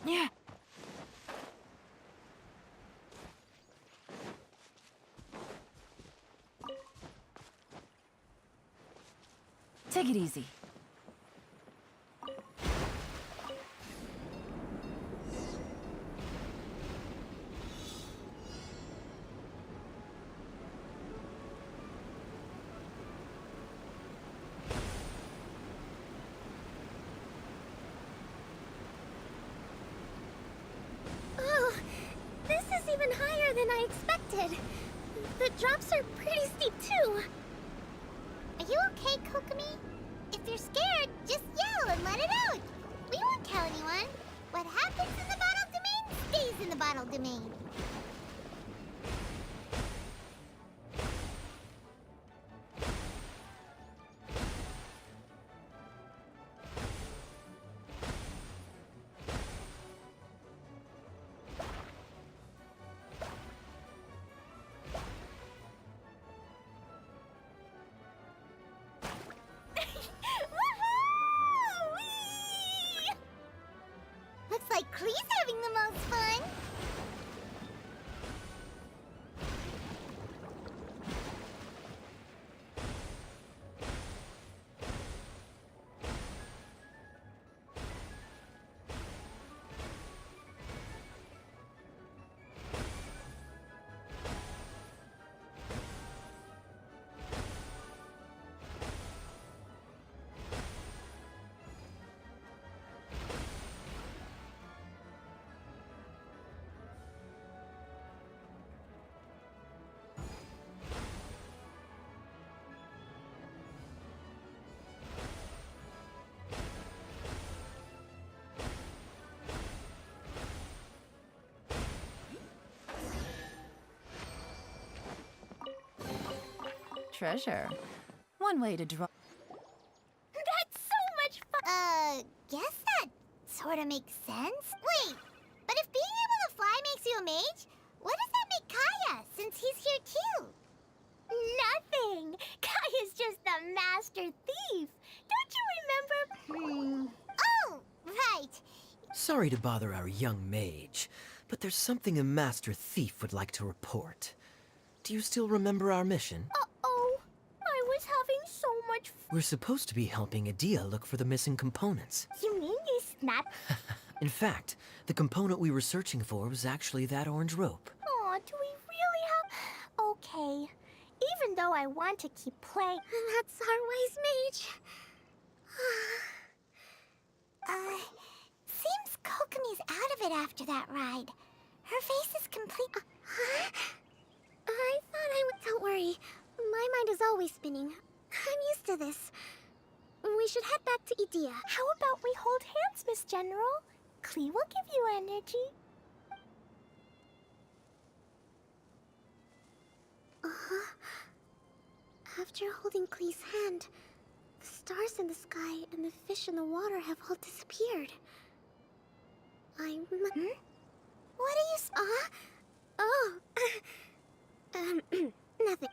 Yeah. Take it easy. Oh, this is even higher than I expected. The drops are pretty steep too. Are you okay, Kokomi? If you're scared, just yell and let it out. We won't tell anyone. What happens in the bottle domain stays in the bottle domain. Looks like Klee's having the most fun. Treasure. One way to draw. That's so much fun! Guess that sorta makes sense. Wait, but if being able to fly makes you a mage, what does that make Kaeya, since he's here too? Nothing! Kaeya's just the master thief. don't you remember? Oh, right. Sorry to bother our young mage, but there's something a master thief would like to report. Do you still remember our mission? Uh-oh. I was having so much fun. We're supposed to be helping Adia look for the missing components. You mean you snapped? In fact, the component we were searching for was actually that orange rope. Aw, do we really have... Okay. Even though I want to keep playing... That's our wise mage. Seems Kokomi's out of it after that ride. Her face is complete... Huh? I thought I would... Don't worry. My mind is always spinning. I'm used to this. We should head back to Idia. How about we hold hands, Miss General? Klee will give you energy. After holding Klee's hand, the stars in the sky and the fish in the water have all disappeared. I'm... What are you... Oh. Nothing.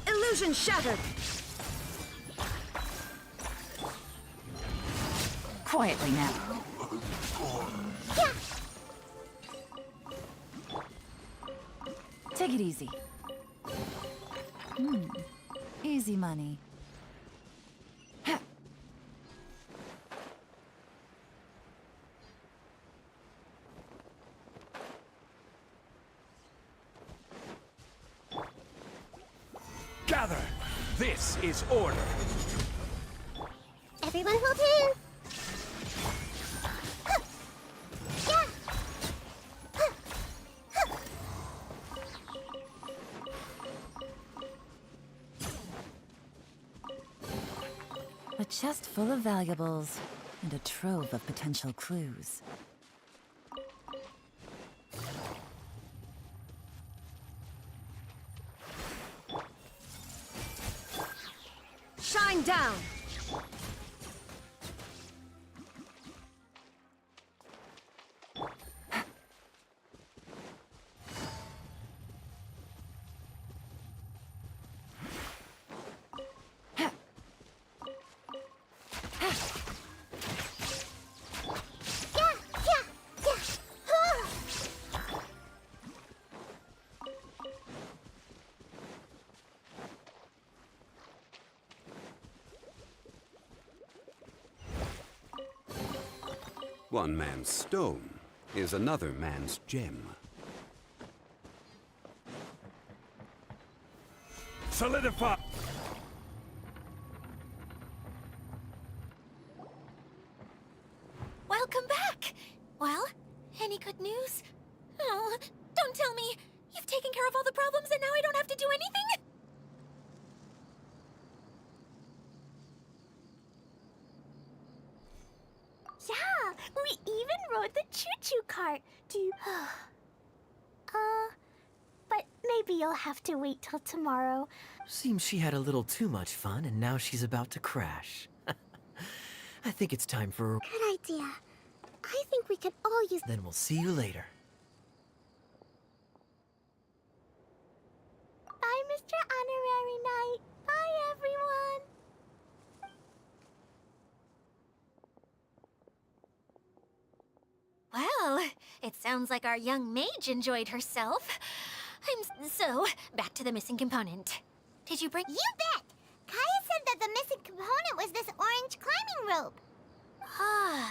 Illusion shattered! Quietly now. Take it easy. Easy money. Gather! This is order! Everyone hold hands. A chest full of valuables and a trove of potential clues. Shine down! One man's stone is another man's gem. Solidify! Welcome back! Well, any good news? Oh, don't tell me! You've taken care of all the problems and now I don't have to do anything? Yeah, we even rode the choo-choo cart. Do you... but maybe you'll have to wait till tomorrow. Seems she had a little too much fun and now she's about to crash. I think it's time for... Good idea. I think we could all use... Then we'll see you later. Bye, Mr. Honorary Knight. Bye, everyone. Well, it sounds like our young mage enjoyed herself. So, back to the missing component. Did you bring... You bet! Kaeya said that the missing component was this orange climbing rope.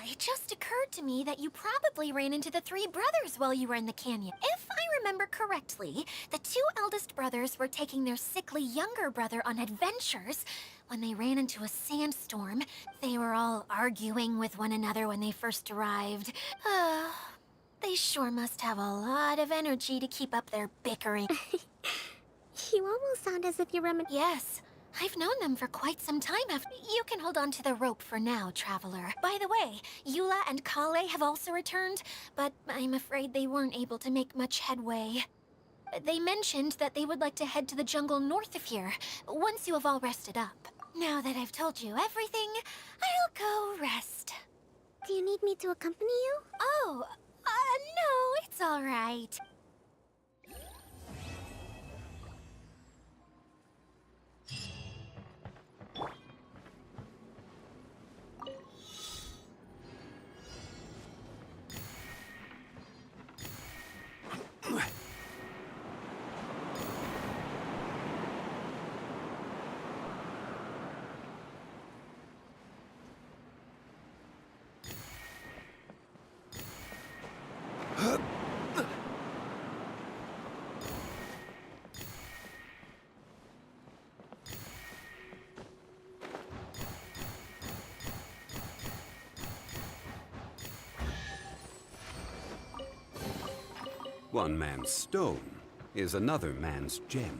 It just occurred to me that you probably ran into the three brothers while you were in the canyon. If I remember correctly, the two eldest brothers were taking their sickly younger brother on adventures. When they ran into a sandstorm, they were all arguing with one another when they first arrived. They sure must have a lot of energy to keep up their bickering. You almost sound as if you're Yes. I've known them for quite some time. You can hold on to the rope for now, Traveler. By the way, Eula and Klee have also returned, but I'm afraid they weren't able to make much headway. They mentioned that they would like to head to the jungle north of here, once you have all rested up. Now that I've told you everything, I'll go rest. Do you need me to accompany you? Oh, no, it's all right. One man's stone is another man's gem.